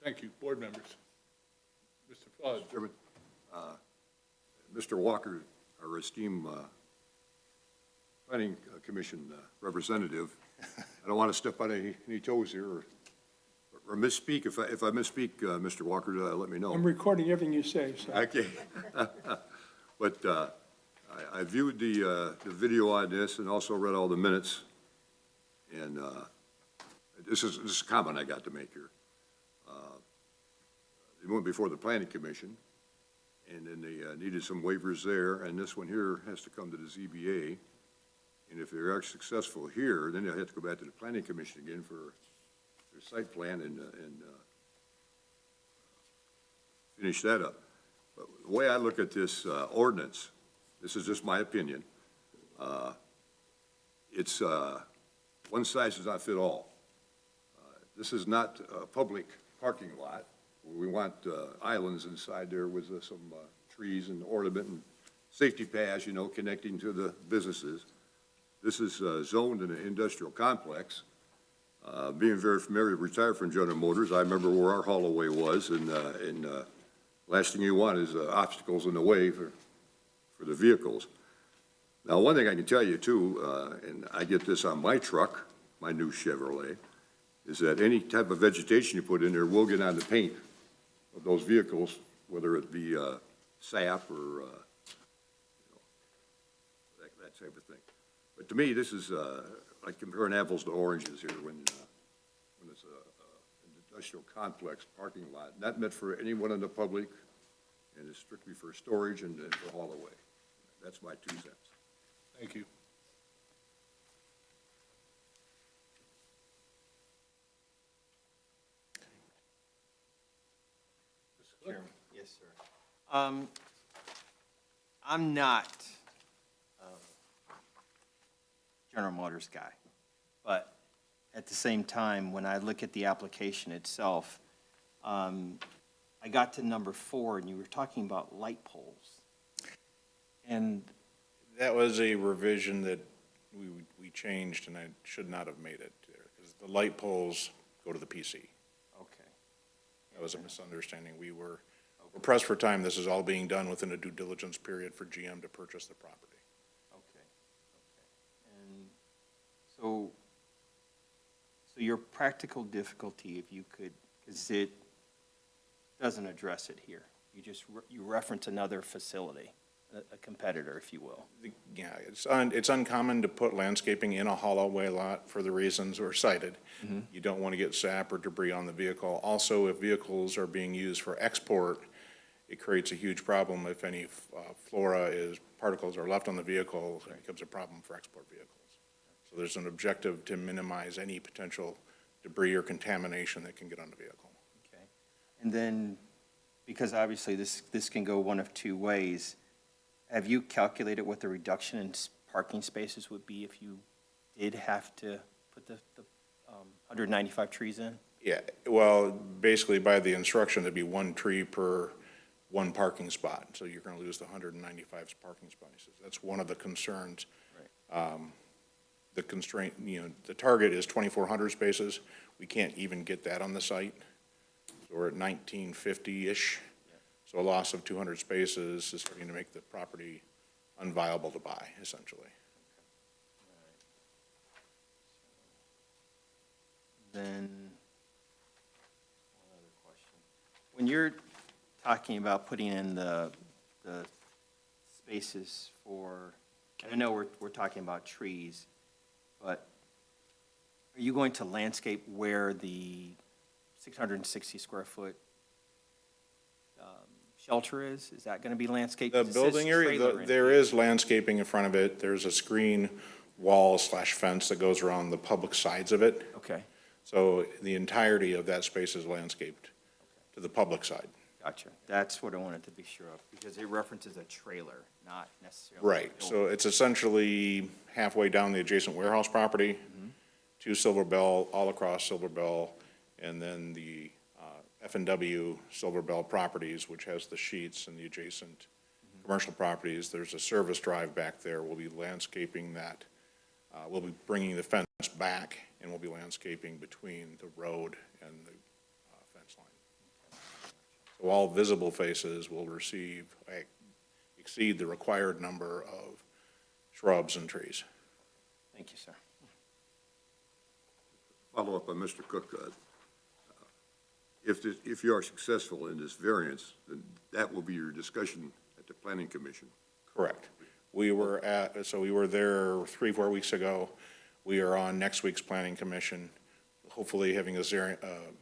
Speaker 1: Thank you. Board members. Mr. Flood.
Speaker 4: Chairman, Mr. Walker, our esteemed Planning Commission representative, I don't want to step on any toes here or misspeak. If I misspeak, Mr. Walker, let me know.
Speaker 7: I'm recording everything you say, so.
Speaker 4: Okay. But I viewed the video on this and also read all the minutes. And this is a comment I got to make here. They went before the Planning Commission, and then they needed some waivers there, and this one here has to come to the ZBA. And if they are successful here, then they'll have to go back to the Planning Commission again for their site plan and finish that up. But the way I look at this ordinance, this is just my opinion, it's one size does not fit all. This is not a public parking lot. We want islands inside there with some trees and ornament and safety paths, connecting to the businesses. This is zoned in an industrial complex. Being very familiar, retired from General Motors, I remember where our haul-away was, and last thing you want is obstacles in the way for the vehicles. Now, one thing I can tell you too, and I get this on my truck, my new Chevrolet, is that any type of vegetation you put in there will get on the paint of those vehicles, whether it be sap or that type of thing. But to me, this is like comparing apples to oranges here when it's an industrial complex parking lot, not meant for anyone in the public, and it's strictly for storage and for haul-away. That's my 2 cents.
Speaker 1: Thank you.
Speaker 6: Yes, sir. I'm not a General Motors guy, but at the same time, when I look at the application itself, I got to number 4, and you were talking about light poles. And
Speaker 10: That was a revision that we changed, and I should not have made it there, because the light poles go to the PC.
Speaker 6: okay.
Speaker 10: That was a misunderstanding. We're pressed for time. This is all being done within a due diligence period for GM to purchase the property.
Speaker 6: Okay. And so your practical difficulty, if you could, because it doesn't address it here. You reference another facility, a competitor, if you will.
Speaker 10: Yeah, it's uncommon to put landscaping in a hollow-way lot for the reasons were cited. You don't want to get sap or debris on the vehicle. Also, if vehicles are being used for export, it creates a huge problem if any particles are left on the vehicle, it becomes a problem for export vehicles. So there's an objective to minimize any potential debris or contamination that can get on the vehicle.
Speaker 6: Okay. And then, because obviously this can go one of 2 ways, have you calculated what the reduction in parking spaces would be if you did have to put the 195 trees in?
Speaker 10: Yeah, well, basically by the instruction, there'd be 1 tree per 1 parking spot, so you're going to lose the 195 parking spaces. That's one of the concerns.
Speaker 6: Right.
Speaker 10: The constraint, the target is 2,400 spaces. We can't even get that on the site. So we're at 1,950-ish. So a loss of 200 spaces is starting to make the property unviable to buy, essentially.
Speaker 6: Then, one other question. When you're talking about putting in the the spaces for, I know we're talking about trees, but are you going to landscape where the 660 square foot shelter is? Is that going to be landscaped?
Speaker 12: The
Speaker 6: 'Cause it says
Speaker 12: building area,
Speaker 6: trailer in
Speaker 12: there
Speaker 6: here.
Speaker 12: is landscaping in front of it. There's a screen wall slash fence that goes around the public sides of it.
Speaker 6: Okay,
Speaker 12: So the entirety of that space is landscaped to the public side.
Speaker 6: gotcha. That's what I wanted to be sure of, because it references a trailer, not necessarily. a
Speaker 12: Right, so
Speaker 6: building.
Speaker 12: it's essentially halfway down the adjacent warehouse property to Silver Bell, all across Silver Bell, and then the F&W Silver Bell Properties, which has the sheets and the adjacent commercial properties. There's a service drive back there. We'll be landscaping that. We'll be bringing the fence back, and we'll be landscaping between the road and the fence line. So all visible faces will exceed the required number of shrubs and trees.
Speaker 6: Thank you, sir.
Speaker 4: Follow up on Mr. Cook. If you are successful in this variance, then that will be your discussion at the planning commission.
Speaker 12: Correct. We were there 3-4 weeks ago. We are on next week's planning commission, hopefully having a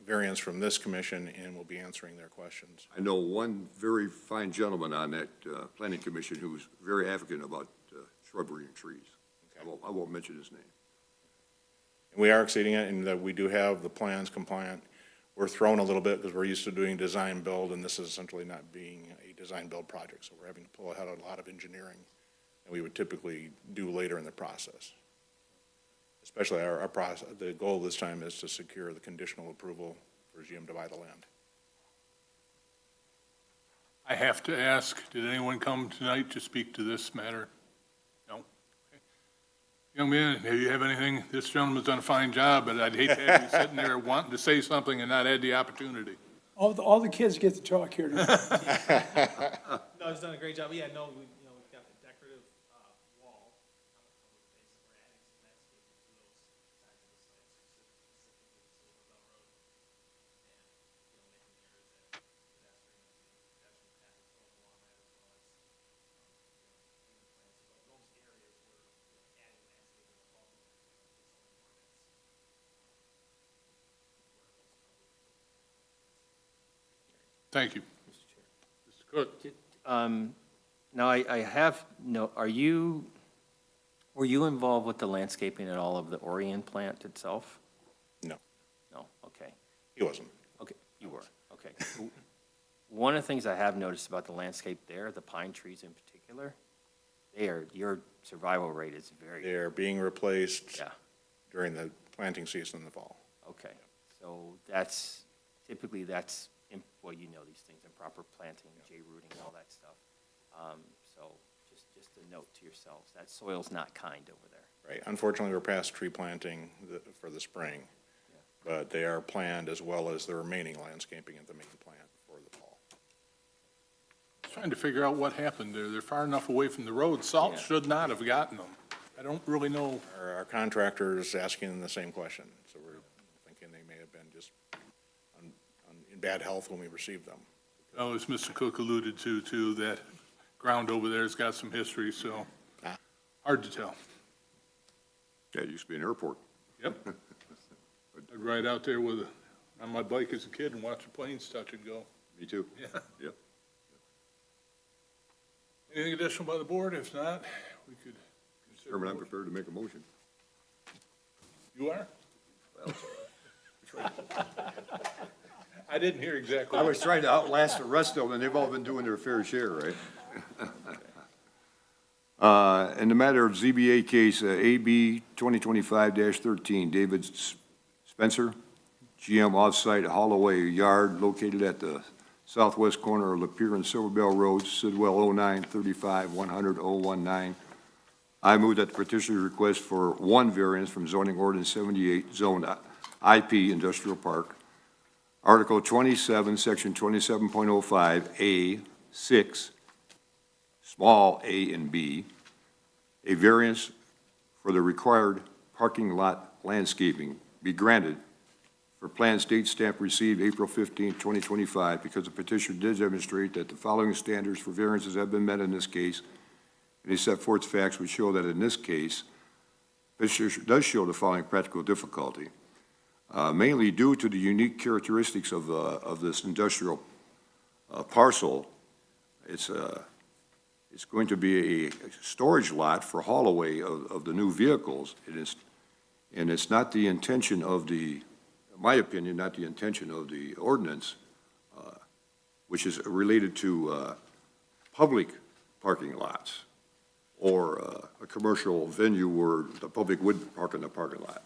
Speaker 12: variance from this commission, and we'll be answering their questions.
Speaker 4: I know one very fine gentleman on that planning commission who's very advocate about shrubbery and trees. I won't mention his name.
Speaker 12: And we are exceeding it, and that we do have the plans compliant. We're thrown a little bit because we're used to doing design build, and this is essentially not being a design build project, so we're having to pull ahead a lot of engineering that we would typically do later in the process. Especially our process, the goal this time is to secure the conditional approval for GM to buy the land.
Speaker 1: I have to ask, did anyone come tonight to speak to this matter? No? Okay. Young man, do you have anything? This gentleman's done a fine job, but I'd hate to have you sitting there wanting to say something and not had the opportunity.
Speaker 7: All the kids get to talk here tonight.
Speaker 13: No, he's done a great job. Yeah, no, we've got a decorative wall on the face, and we're adding some landscaping to those sides of the site, specifically Silver Bell Road. And, making the areas that pedestrian path is going along that, as well as, green plants. So those areas we're adding landscaping above the zoning ordinance.
Speaker 1: Thank you. Mr. Cook?
Speaker 6: Now, I have, were you involved with the landscaping at all of the Orion plant itself?
Speaker 12: No,
Speaker 6: No, okay.
Speaker 12: he wasn't.
Speaker 6: Okay, you were, okay. One of the things I have noticed about the landscape there, the pine trees in particular, your survival rate is very,
Speaker 12: They're being replaced
Speaker 6: yeah,
Speaker 12: during the planting season in the fall.
Speaker 6: okay. So typically that's, well, you know these things, improper planting, J-rooting, all that stuff. So just a note to yourselves, that soil's not kind over there.
Speaker 12: Right, unfortunately, we're past tree planting for the spring, but they are planned as well as the remaining landscaping at the main plant for the fall.
Speaker 1: Trying to figure out what happened there. They're far enough away from the road. Salt
Speaker 6: Yeah.
Speaker 1: should not have gotten them. I don't really know.
Speaker 12: Our contractor's asking the same question, so we're thinking they may have been just in bad health when we received them.
Speaker 1: Oh, as Mr. Cook alluded to, that ground over there's got some history, so hard to tell.
Speaker 4: Yeah, it used to be an airport.
Speaker 1: Yep. I'd ride out there on my bike as a kid and watch the planes touch and go.
Speaker 4: Me too.
Speaker 1: Yeah.
Speaker 4: Yep.
Speaker 1: Anything additional by the board? If not, we could consider.
Speaker 4: Chairman, I'm
Speaker 1: motion.
Speaker 4: prepared to make a motion.
Speaker 1: You are?
Speaker 4: Well,
Speaker 1: I didn't hear exactly.
Speaker 4: I was trying to outlast the rest of them, and they've all been doing their fair share, right? In the matter of ZBA case AB 2025-13, David Spencer, GM Offsite Holloway Yard located at the southwest corner of Lapeer and Silver Bell Roads, Sidwell 09-35-100-019. I move that the petitioner request for one variance from zoning ordinance 78, zone IP Industrial Park, Article 27, Section 27.05, A6, small a and b, a variance for the required parking lot landscaping be granted for plans date stamp received April 15, 2025, because the petitioner did demonstrate that the following standards for variances have been met in this case, and he set forth facts which show that in this case, petitioner does show the following practical difficulty. Mainly due to the unique characteristics of this industrial parcel, it's going to be a storage lot for haul away of the new vehicles. And it's not the intention of in my opinion, not the intention of the ordinance, which is related to public parking lots or a commercial venue where the public would park in the parking lot.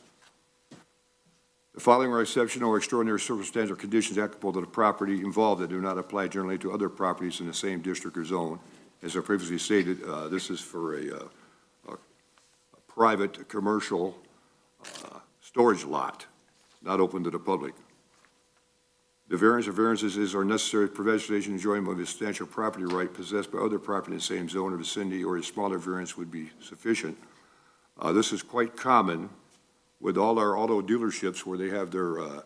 Speaker 4: The following are exceptional or extraordinary circumstances or conditions applicable to the property involved that do not apply generally to other properties in the same district or zone. As I previously stated, this is for a private commercial storage lot, not open to the public. The variance or variances are necessary for preservation and enjoyment of a substantial property right possessed by other property in the same zone or vicinity, or a smaller variance would be sufficient. This is quite common with all our auto dealerships where they have their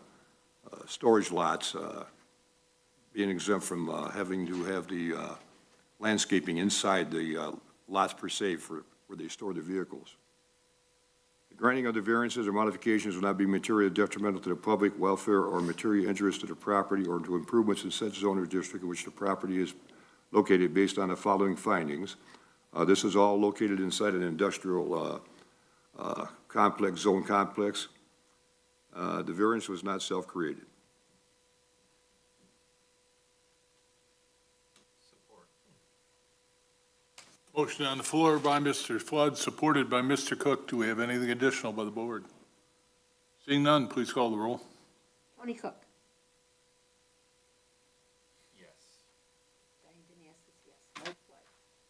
Speaker 4: storage lots being exempt from having to have the landscaping inside the lots per se for where they store the vehicles. The granting of the variances or modifications will not be materially detrimental to the public welfare or material interest to the property or to improvements in such zone or district in which the property is located based on the following findings. This is all located inside an industrial complex, zone complex. The variance was not self-created.
Speaker 1: Motion on the floor by Mr. Flood, supported by Mr. Cook. Do we have anything additional by the board? Seeing none, please call the roll.
Speaker 2: Tony Cook.
Speaker 11: Yes.
Speaker 2: Diane Denaskus, yes. Mike Flood.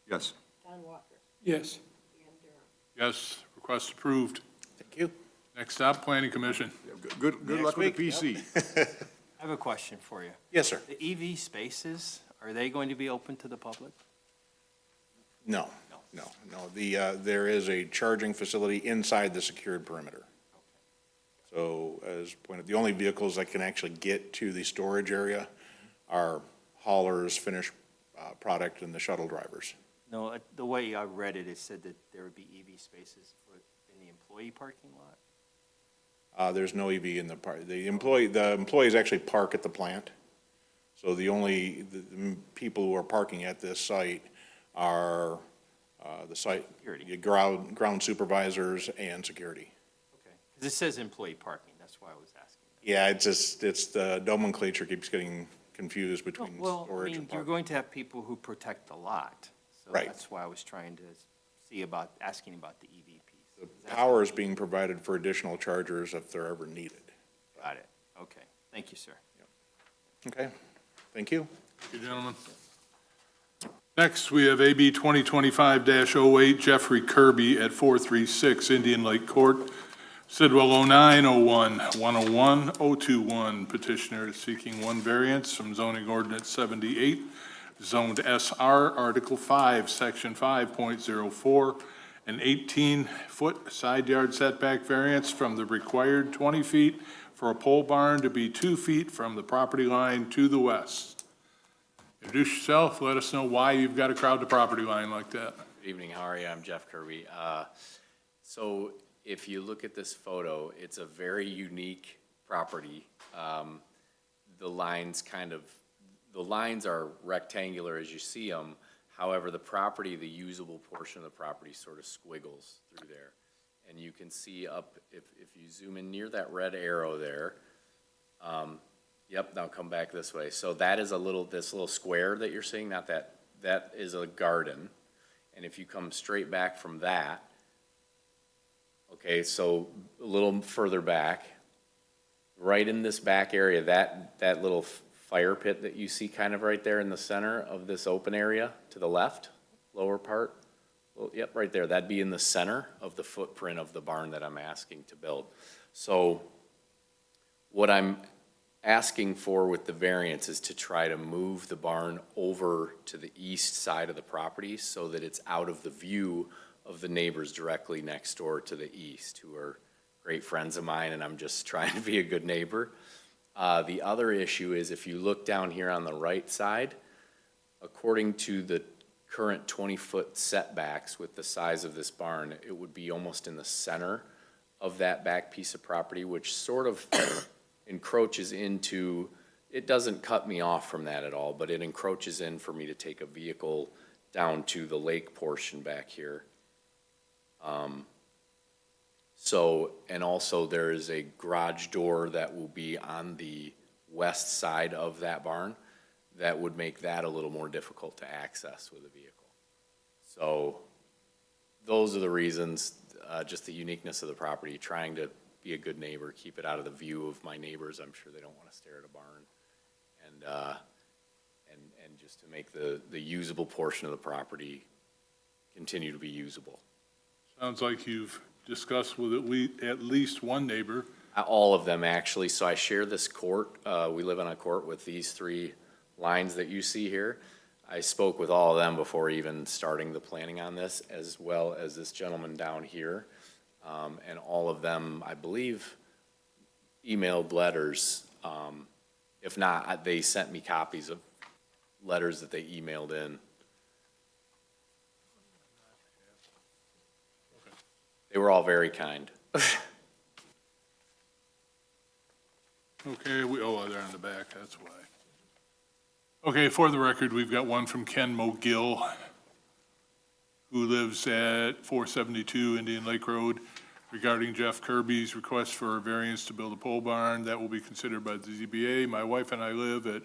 Speaker 4: Yes.
Speaker 2: Don Walker.
Speaker 7: Yes.
Speaker 2: Dan Durham.
Speaker 1: Yes, request approved.
Speaker 12: Thank you.
Speaker 1: Next up, Planning Commission.
Speaker 4: Good luck with the PC.
Speaker 6: I have a question for you.
Speaker 12: Yes, sir.
Speaker 6: The EV spaces, are they going to be open to the public?
Speaker 12: No. There is a charging facility inside the secured perimeter. So as pointed, the only vehicles that can actually get to the storage area are haulers, finished product, and the shuttle drivers.
Speaker 6: No, the way I read it, it said that there would be EV spaces in the employee parking lot.
Speaker 12: There's no EV in the the employees actually park at the plant. So the people who are parking at this site are the site,
Speaker 6: Security.
Speaker 12: ground supervisors and security.
Speaker 6: Okay. Because it says employee parking, that's why I was asking.
Speaker 12: Yeah, it's the nomenclature keeps getting confused between
Speaker 6: Well, I
Speaker 12: storage
Speaker 6: mean,
Speaker 12: and
Speaker 6: you're
Speaker 12: parking.
Speaker 6: going to have people who protect the lot. So
Speaker 12: Right.
Speaker 6: that's why I was trying to asking about the EV piece.
Speaker 12: The power is being provided for additional chargers if they're ever needed.
Speaker 6: Got it. Okay. Thank you, sir.
Speaker 12: Okay, thank you.
Speaker 1: Thank you, gentlemen. Next, we have AB 2025-08, Jeffrey Kirby at 436 Indian Lake Court, Sidwell 0901 101 021. Petitioner is seeking one variance from zoning ordinance 78, zoned SR, Article 5, Section 5.04, an 18-foot side yard setback variance from the required 20 feet for a pole barn to be 2 feet from the property line to the west. Introduce yourself, let us know why you've got to crowd the property line like that.
Speaker 14: Good evening, how are you? I'm Jeff Kirby. So if you look at this photo, it's a very unique property. The lines are rectangular as you see them. However, the property, the usable portion of the property sort of squiggles through there. And you can see up, if you zoom in near that red arrow there, yep, now come back this way. So that is this little square that you're seeing, not that is a garden. And if you come straight back from that, okay, so a little further back, right in this back area, that little fire pit that you see kind of right there in the center of this open area to the left, lower part, well, yep, right there, that'd be in the center of the footprint of the barn that I'm asking to build. So what I'm asking for with the variance is to try to move the barn over to the east side of the property so that it's out of the view of the neighbors directly next door to the east, who are great friends of mine, and I'm just trying to be a good neighbor. The other issue is if you look down here on the right side, according to the current 20-foot setbacks with the size of this barn, it would be almost in the center of that back piece of property, which sort of encroaches into, it doesn't cut me off from that at all, but it encroaches in for me to take a vehicle down to the lake portion back here. So, and also there is a garage door that will be on the west side of that barn that would make that a little more difficult to access with a vehicle. So those are the reasons, just the uniqueness of the property, trying to be a good neighbor, keep it out of the view of my neighbors. I'm sure they don't want to stare at a barn. And just to make the usable portion of the property continue to be usable.
Speaker 1: Sounds like you've discussed with at least one neighbor.
Speaker 14: All of them, actually. So I share this court. We live on a court with these three lines that you see here. I spoke with all of them before even starting the planning on this, as well as this gentleman down here. And all of them, I believe, emailed letters. If not, they sent me copies of letters that they emailed in. They were all very kind.
Speaker 1: Okay, they're on the back, that's why. Okay, for the record, we've got one from Ken Mogill, who lives at 472 Indian Lake Road, regarding Jeff Kirby's request for a variance to build a pole barn. That will be considered by the ZBA. My wife and I live at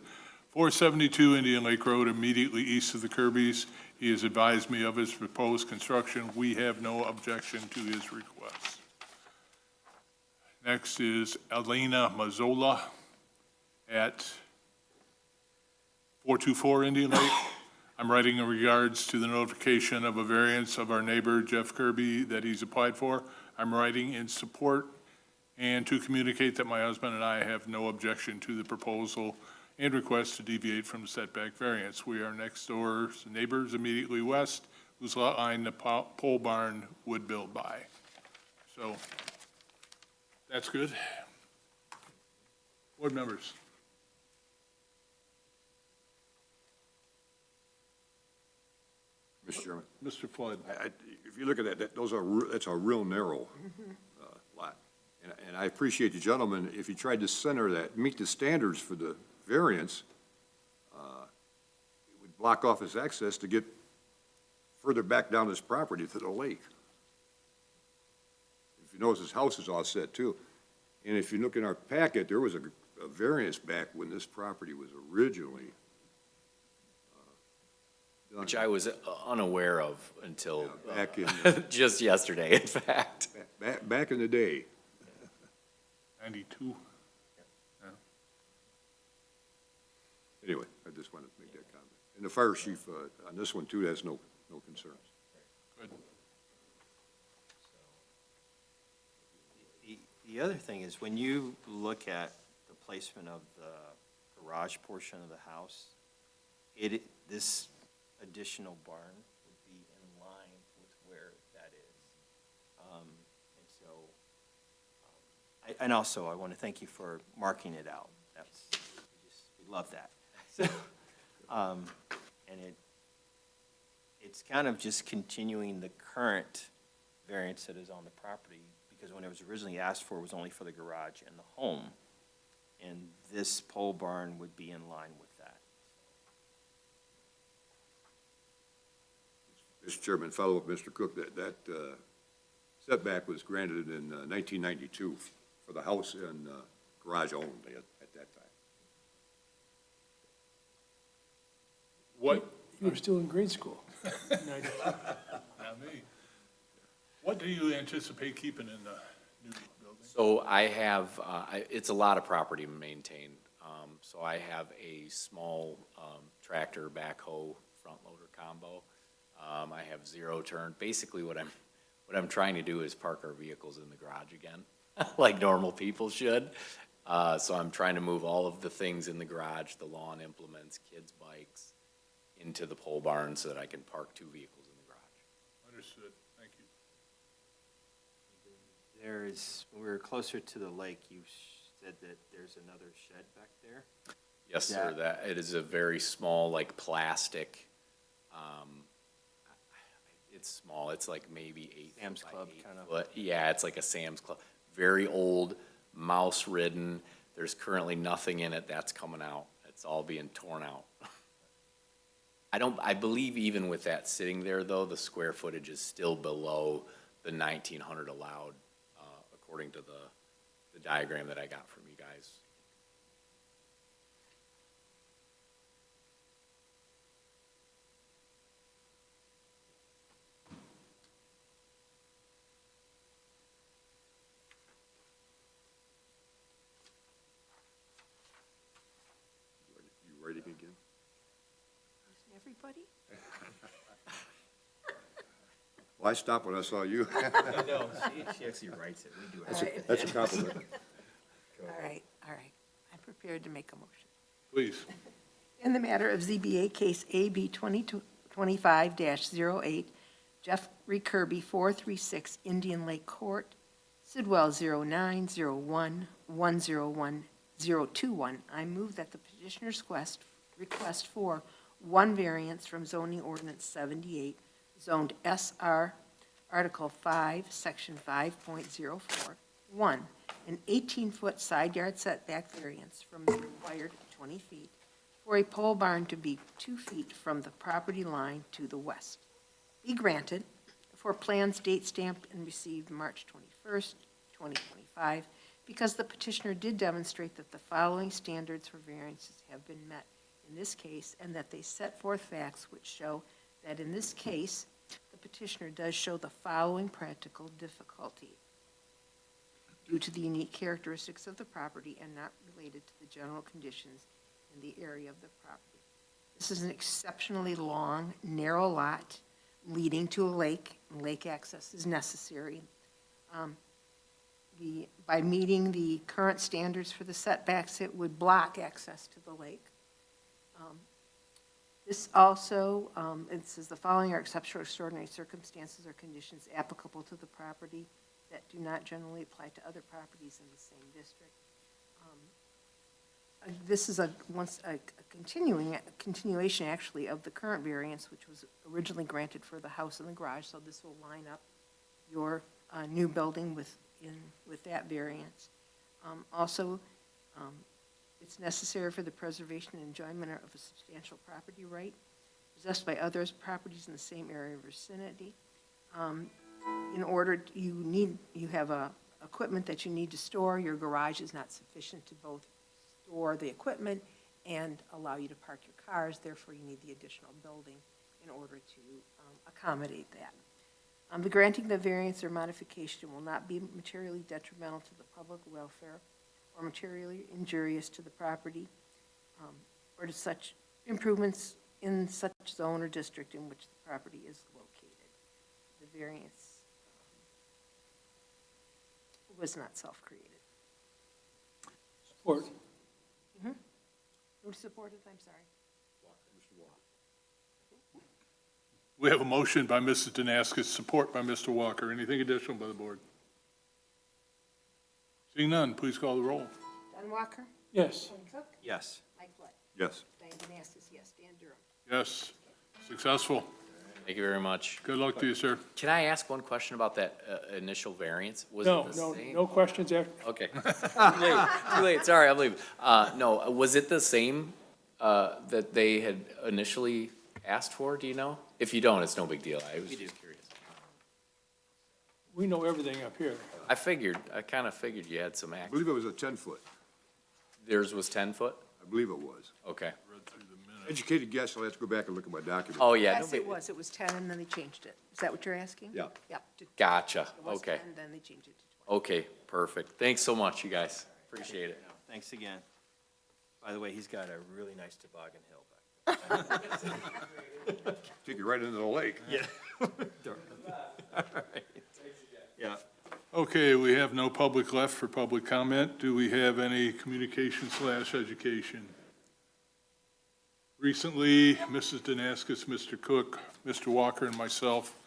Speaker 1: 472 Indian Lake Road, immediately east of the Kirbys. He has advised me of his proposed construction. We have no objection to his request. Next is Elena Mazzola at 424 Indian Lake. I'm writing in regards to the notification of a variance of our neighbor Jeff Kirby that he's applied for. I'm writing in support and to communicate that my husband and I have no objection to the proposal and request to deviate from the setback variance. We are next door neighbors immediately west, whose lot line the pole barn would build by. So that's good. Board members.
Speaker 4: Mr. Chairman,
Speaker 1: Mr. Flood.
Speaker 4: if you look at that, that's a real narrow lot. And I appreciate the gentleman, if he tried to center that, meet the standards for the variance, it would block off his access to get further back down his property to the lake. If you notice, his house is all set too. And if you look in our packet, there was a variance back when this property was originally done.
Speaker 14: Which I was unaware of until
Speaker 4: Back in,
Speaker 14: just yesterday, in fact.
Speaker 4: back in the day.
Speaker 1: 92.
Speaker 4: Anyway, I just wanted to make that comment. And the fire chief, on this one too, has no concerns.
Speaker 1: Good.
Speaker 6: The other thing is, when you look at the placement of the garage portion of the house, this additional barn would be in line with where that is. And so, and also, I want to thank you for marking it out. We love that. So, and it's kind of just continuing the current variance that is on the property, because when it was originally asked for, it was only for the garage and the home. And this pole barn would be in line with that.
Speaker 4: Mr. Chairman, follow up, Mr. Cook, that setback was granted in 1992 for the house and garage only at that time.
Speaker 1: What,
Speaker 7: You were still in grade school.
Speaker 1: not me. What do you anticipate keeping in the new building?
Speaker 14: So I have, it's a lot of property to maintain. So I have a small tractor backhoe front loader combo. I have zero turn. Basically what I'm trying to do is park our vehicles in the garage again, like normal people should. So I'm trying to move all of the things in the garage, the lawn implements, kids' bikes, into the pole barn so that I can park two vehicles in the garage.
Speaker 1: Understood, thank you.
Speaker 6: There's, when we were closer to the lake, you said that there's another shed back there?
Speaker 14: Yes, sir, that, it is a very small, like, plastic, it's small, it's like maybe 8
Speaker 6: Sam's
Speaker 14: foot by
Speaker 6: Club
Speaker 14: 8
Speaker 6: kind of.
Speaker 14: foot. Yeah, it's like a Sam's Club, very old, mouse-ridden, there's currently nothing in it, that's coming out, it's all being torn out. I believe even with that sitting there, though, the square footage is still below the 1,900 allowed, according to the diagram that I got from you guys.
Speaker 4: You writing again?
Speaker 2: Everybody?
Speaker 4: Well, I stopped when I saw you.
Speaker 6: No, she actually writes it, we do it.
Speaker 4: That's a compliment.
Speaker 2: All right, all right. I'm prepared to make a motion.
Speaker 1: Please.
Speaker 2: In the matter of ZBA case AB 2025-08, Jeffrey Kirby, 436 Indian Lake Court, Sidwell 0901-101021. I move that the petitioner's request for one variance from zoning ordinance 78, zoned SR, Article 5, Section 5.04, 1, an 18-foot side yard setback variance from the required 20 feet for a pole barn to be 2 feet from the property line to the west, be granted for plans date stamped and received March 21st, 2025, because the petitioner did demonstrate that the following standards for variances have been met in this case, and that they set forth facts which show that in this case, the petitioner does show the following practical difficulty due to the unique characteristics of the property and not related to the general conditions in the area of the property. This is an exceptionally long, narrow lot leading to a lake, and lake access is necessary. By meeting the current standards for the setbacks, it would block access to the lake. This also, it says the following are exceptional or extraordinary circumstances or conditions applicable to the property that do not generally apply to other properties in the same district. This is a continuation, actually, of the current variance, which was originally granted for the house and the garage, so this will line up your new building with that variance. Also, it's necessary for the preservation and enjoyment of a substantial property right possessed by others, properties in the same area of vicinity. In order, you have equipment that you need to store. Your garage is not sufficient to both store the equipment and allow you to park your cars. Therefore, you need the additional building in order to accommodate that. The granting the variance or modification will not be materially detrimental to the public welfare or materially injurious to the property, or to such improvements in such zone or district in which the property is located. The variance was not self-created.
Speaker 7: Support.
Speaker 2: Who supported, I'm sorry?
Speaker 1: We have a motion by Mrs. Danaskis, support by Mr. Walker. Anything additional by the board? Seeing none, please call the roll.
Speaker 2: Don Walker?
Speaker 7: Yes.
Speaker 2: Tony Cook?
Speaker 6: Yes.
Speaker 2: Mike Flood?
Speaker 4: Yes.
Speaker 2: Diane Danastis, yes. Dan Durham?
Speaker 1: Yes, successful.
Speaker 14: Thank you very much.
Speaker 1: Good luck to you, sir.
Speaker 14: Can I ask one question about that initial variance? Was
Speaker 7: No,
Speaker 14: it the
Speaker 7: no,
Speaker 14: same?
Speaker 7: no questions after.
Speaker 14: Okay. Too late, sorry, I'm leaving. No, was it the same that they had initially asked for, do you know? If you don't, it's no big deal, I was just curious.
Speaker 7: We know everything up here.
Speaker 14: I kind of figured you had some
Speaker 4: I
Speaker 14: access.
Speaker 4: believe it was a 10-foot.
Speaker 14: Theirs was 10 foot?
Speaker 4: I believe it was.
Speaker 14: Okay.
Speaker 4: Educated guess, I'll have to go back and look at my document.
Speaker 14: Oh, yeah.
Speaker 2: Yes, it was. It was 10, and then they changed it. Is that what you're asking?
Speaker 4: Yeah.
Speaker 2: Yep.
Speaker 14: Gotcha,
Speaker 2: It was
Speaker 14: okay.
Speaker 2: 10, then they changed it to 12.
Speaker 14: Okay, perfect. Thanks so much, you guys. Appreciate it.
Speaker 6: Thanks again. By the way, he's got a really nice toboggan hill back.
Speaker 4: Take you right into the lake.
Speaker 6: Yeah. Yeah.
Speaker 1: Okay, we have no public left for public comment. Do we have any communication/education? Recently, Mrs. Danaskis, Mr. Cook, Mr. Walker, and myself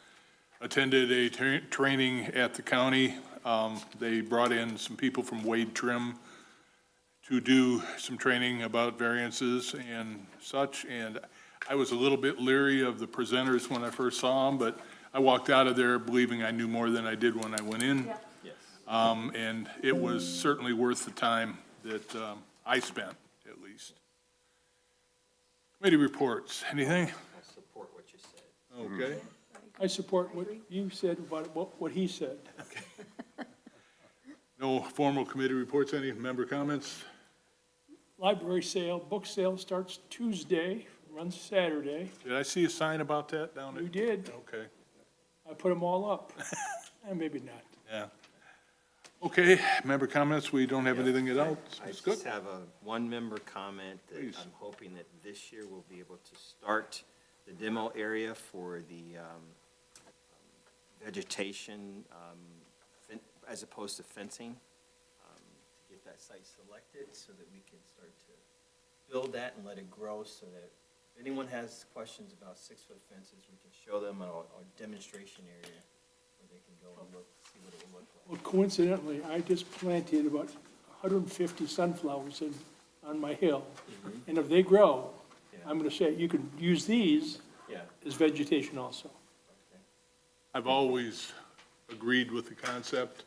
Speaker 1: attended a training at the county They brought in some people from Wade Trim to do some training about variances and such, and I was a little bit leery of the presenters when I first saw them, but I walked out of there believing I knew more than I did when I went in. And it was certainly worth the time that I spent, at least. Committee reports, anything?
Speaker 6: I support what you said.
Speaker 1: Okay.
Speaker 7: I support what you said about what he said.
Speaker 1: No formal committee reports, any member comments?
Speaker 7: Library sale, book sale starts Tuesday, runs Saturday.
Speaker 1: Did I see a sign about that down
Speaker 7: You
Speaker 1: there?
Speaker 7: did.
Speaker 1: Okay,
Speaker 7: I put them all up. Maybe not.
Speaker 1: yeah. Okay, member comments, we don't have anything else.
Speaker 6: I
Speaker 1: It's good.
Speaker 6: just have a one-member comment that
Speaker 1: Please.
Speaker 6: I'm hoping that this year we'll be able to start the demo area for the vegetation, as opposed to fencing, to get that site selected so that we can start to build that and let it grow so that if anyone has questions about 6-foot fences, we can show them our demonstration area where they can go and look, see what it will look like.
Speaker 7: Well, coincidentally, I just planted about 150 sunflowers on my hill. And if they grow, I'm gonna say, you can use these
Speaker 6: Yeah.
Speaker 7: as vegetation also.
Speaker 1: I've always agreed with the concept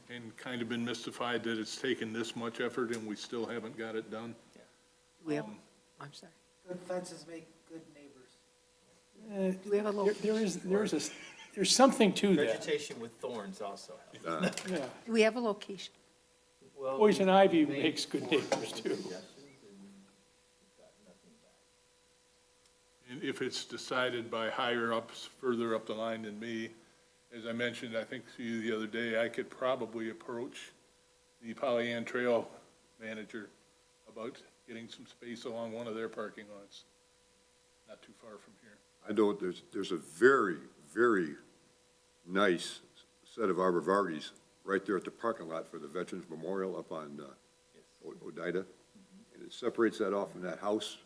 Speaker 1: and kind of been mystified that it's taken this much effort and we still haven't got it done.
Speaker 2: We have, I'm sorry.
Speaker 15: Good fences make good neighbors.
Speaker 2: Do we have a location?
Speaker 7: There's something to that.
Speaker 6: Vegetation with thorns also helps.
Speaker 7: Yeah.
Speaker 2: Do we have a location?
Speaker 6: Well,
Speaker 7: Poison ivy makes good neighbors too.
Speaker 1: And if it's decided by higher ups, further up the line than me, as I mentioned, I think to you the other day, I could probably approach the Pollyant Trail manager about getting some space along one of their parking lots, not too far from here.
Speaker 4: I know there's a very, very nice set of arborvitaes right there at the parking lot for the Veterans Memorial up on Oneida. And it separates that off from that house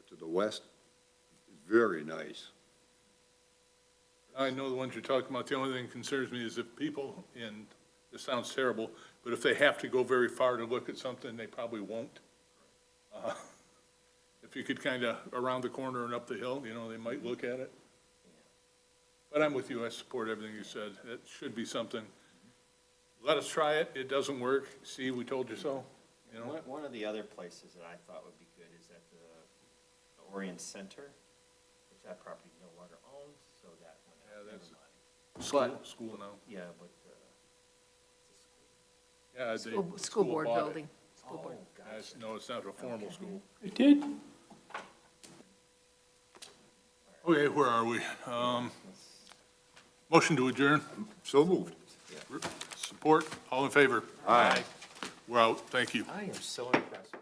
Speaker 4: to the west. It's very nice.
Speaker 1: I know the ones you're talking about. The only thing that concerns me is if people, and this sounds terrible, but if they have to go very far to look at something, they probably won't. If you could kind of around the corner and up the hill, they might look at it. But I'm with you. I support everything you said. It should be something. Let us try it. It doesn't work. See, we told you so.
Speaker 6: One of the other places that I thought would be good is at the Orient Center, which that property no longer owns, so that went out,
Speaker 1: Yeah,
Speaker 6: never mind.
Speaker 1: School now.
Speaker 6: Yeah, but, it's a school.
Speaker 1: Yeah,
Speaker 2: School board
Speaker 1: bought it.
Speaker 2: building. School board.
Speaker 1: No, it's not a formal school.
Speaker 7: It did?
Speaker 1: Okay, where are we? Motion to adjourn.
Speaker 4: So moved.
Speaker 1: Support, all in favor? Aye. We're out, thank you.
Speaker 6: I am so impressed with